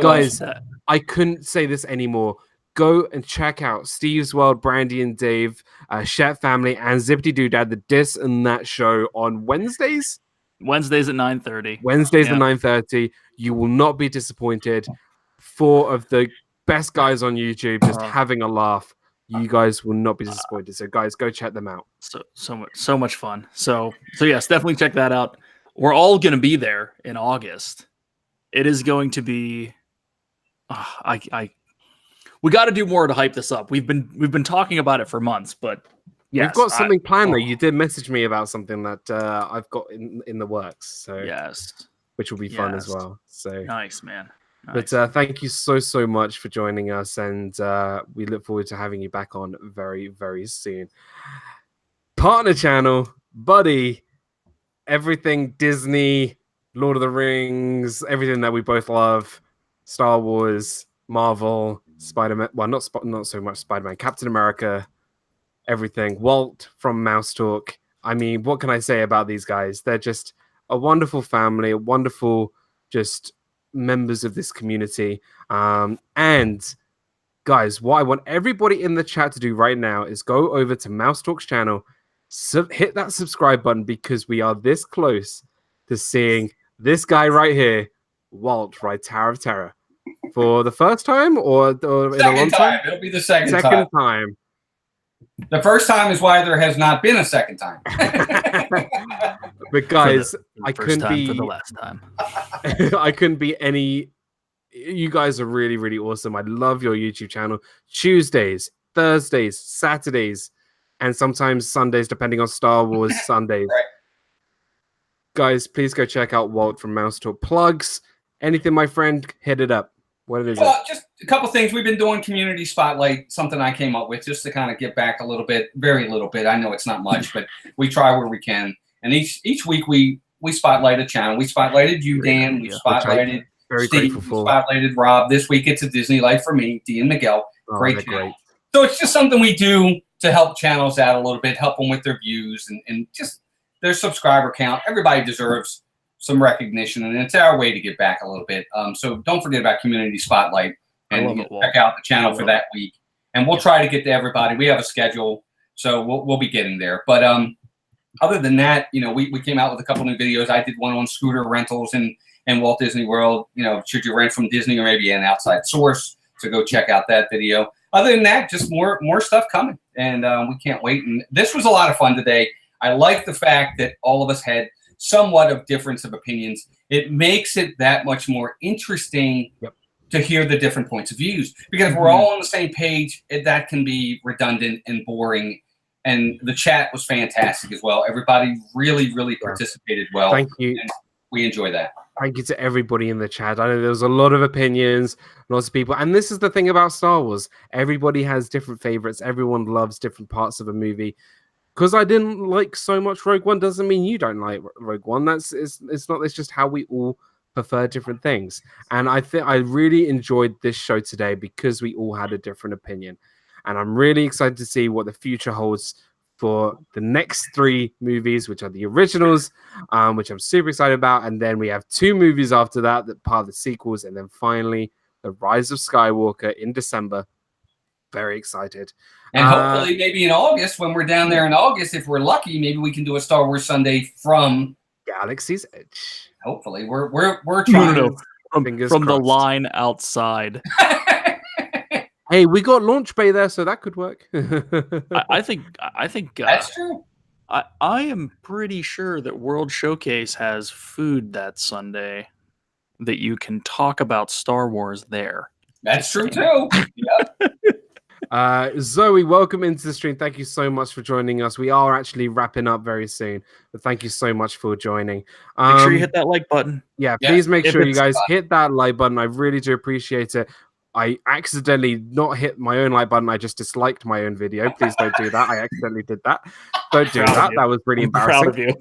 Guys, I couldn't say this anymore. Go and check out Steve's World, Brandy and Dave, Chef Family, and Zippity Doodad, the Dis and That show on Wednesdays? Wednesdays at 9:30. Wednesdays at 9:30. You will not be disappointed. 4 of the best guys on YouTube just having a laugh. You guys will not be disappointed. So, guys, go check them out. So much fun. So yes, definitely check that out. We're all going to be there in August. It is going to be. We got to do more to hype this up. We've been talking about it for months, but yes, we've got something planned. Though you did message me about something that I've got in the works. So yes, which will be fun as well. So nice, man. Nice. But thank you so much for joining us, and we look forward to having you back on very, very soon. Partner channel, buddy, everything Disney, Lord of the Rings, everything that we both love, Star Wars, Marvel, Spider-Man. Well, not so much Spider-Man, Captain America, everything. Walt from Mouse Talk. I mean, what can I say about these guys? They're just a wonderful family, a wonderful just members of this community. And guys, what I want everybody in the chat to do right now is go over to Mouse Talk's channel, hit that subscribe button, because we are this close to seeing this guy right here, Walt, ride Tower of Terror for the first time or in a long time. It'll be the second time. The first time is why there has not been a second time. But guys, I couldn't be for the last time. I couldn't be any. You guys are really, really awesome. I love your YouTube channel. Tuesdays, Thursdays, Saturdays, and sometimes Sundays, depending on Star Wars Sundays. Right. Guys, please go check out Walt from Mouse Talk. Plugs, anything, my friend, hit it up. What is it? Just a couple things. We've been doing community spotlight, something I came up with just to kind of get back a little bit, very little bit. I know it's not much, but we try where we can. And each week we spotlight a channel. We spotlighted you, Dan. We spotlighted Steve. We spotlighted Rob. This week it's a Disney Life for me, Dee and Miguel. Great channel. So it's just something we do to help channels out a little bit, help them with their views and just their subscriber count. Everybody deserves some recognition, and it's our way to get back a little bit. So don't forget about Community Spotlight. and love it, Walt. check out the channel for that week. And we'll try to get to everybody. We have a schedule, so we'll be getting there. But other than that, we came out with a couple new videos. I did one on scooter rentals in Walt Disney World. Should you rent from Disney or maybe an outside source? So go check out that video. Other than that, just more stuff coming, and we can't wait. And this was a lot of fun today. I like the fact that all of us had somewhat of difference of opinions. It makes it that much more interesting to hear the different points of views, because if we're all on the same page, that can be redundant and boring. And the chat was fantastic as well. Everybody really, really participated well. Thank you. And we enjoy that. Thank you to everybody in the chat. I know there was a lot of opinions, lots of people. And this is the thing about Star Wars. Everybody has different favorites. Everyone loves different parts of a movie. Because I didn't like so much Rogue One doesn't mean you don't like Rogue One. It's just how we all prefer different things. And I think I really enjoyed this show today because we all had a different opinion. And I'm really excited to see what the future holds for the next 3 movies, which are the originals, which I'm super excited about. And then we have 2 movies after that part of the sequels. And then finally, The Rise of Skywalker in December. Very excited. And hopefully maybe in August, when we're down there in August, if we're lucky, maybe we can do a Star Wars Sunday from Galaxy's Edge. Hopefully. We're trying. No. From the crossed. line outside. Hey, we got launch bay there, so that could work. I think That's true. I am pretty sure that World Showcase has food that Sunday that you can talk about Star Wars there. That's true too. Zoe, welcome into the stream. Thank you so much for joining us. We are actually wrapping up very soon, but thank you so much for joining. Make sure you hit that like button. Yeah, please make sure you guys hit that like button. I really do appreciate it. I accidentally not hit my own like button. I just disliked my own video. Please don't do that. I accidentally did that. Don't do that. That was really embarrassing. Proud of you.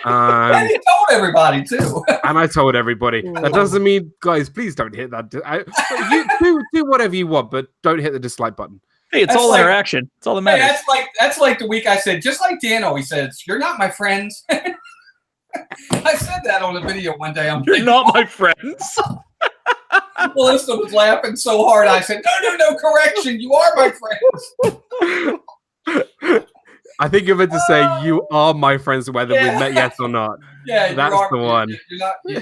And you told everybody too. And I told everybody. That doesn't mean, guys, please don't hit that. You do whatever you want, but don't hit the dislike button. Hey, it's all interaction. It's all that matters. Hey, that's like the week I said, just like Dan always says, you're not my friends. I said that on a video one day. You're not my friends. Melissa was laughing so hard. I said, no, correction. You are my friends. I think you're meant to say, you are my friends, whether we met yet or not. Yeah, that's the one.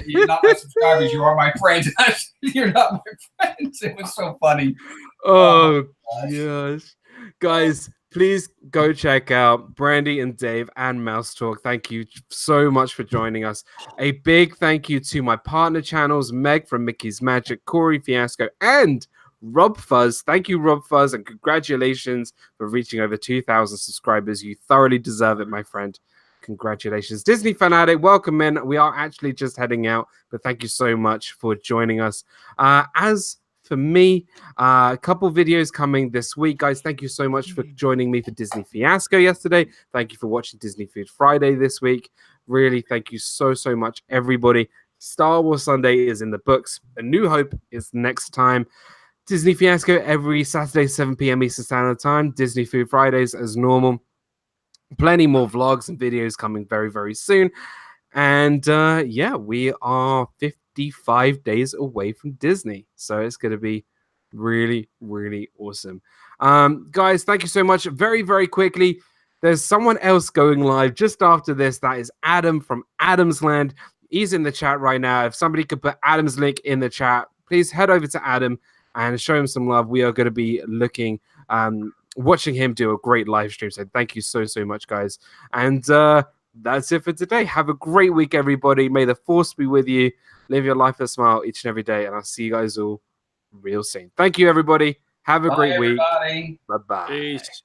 You're not my subscribers. You are my friends. You're not my friends. It was so funny. Oh, gosh. Guys, please go check out Brandy and Dave and Mouse Talk. Thank you so much for joining us. A big thank you to my partner channels, Meg from Mickey's Magic, Corey Fiasco, and RobFuz. Thank you, RobFuz, and congratulations for reaching over 2,000 subscribers. You thoroughly deserve it, my friend. Congratulations. Disney Fanatic, welcome in. We are actually just heading out, but thank you so much for joining us. As for me, a couple videos coming this week, guys. Thank you so much for joining me for Disney Fiasco yesterday. Thank you for watching Disney Food Friday this week. Really, thank you so much, everybody. Star Wars Sunday is in the books. A New Hope is next time. Disney Fiasco every Saturday, 7 p.m. Eastern Standard Time. Disney Food Fridays as normal. Plenty more vlogs and videos coming very, very soon. And yeah, we are 55 days away from Disney. So it's going to be really, really awesome. Guys, thank you so much. Very, very quickly, there's someone else going live just after this. That is Adam from Adam's Land. He's in the chat right now. If somebody could put Adam's link in the chat, please head over to Adam and show him some love. We are going to be watching him do a great live stream. So thank you so much, guys. And that's it for today. Have a great week, everybody. May the force be with you. Live your life with a smile each and every day. And I'll see you guys all real soon. Thank you, everybody. Have a great week. Bye-bye. Bye-bye. Peace.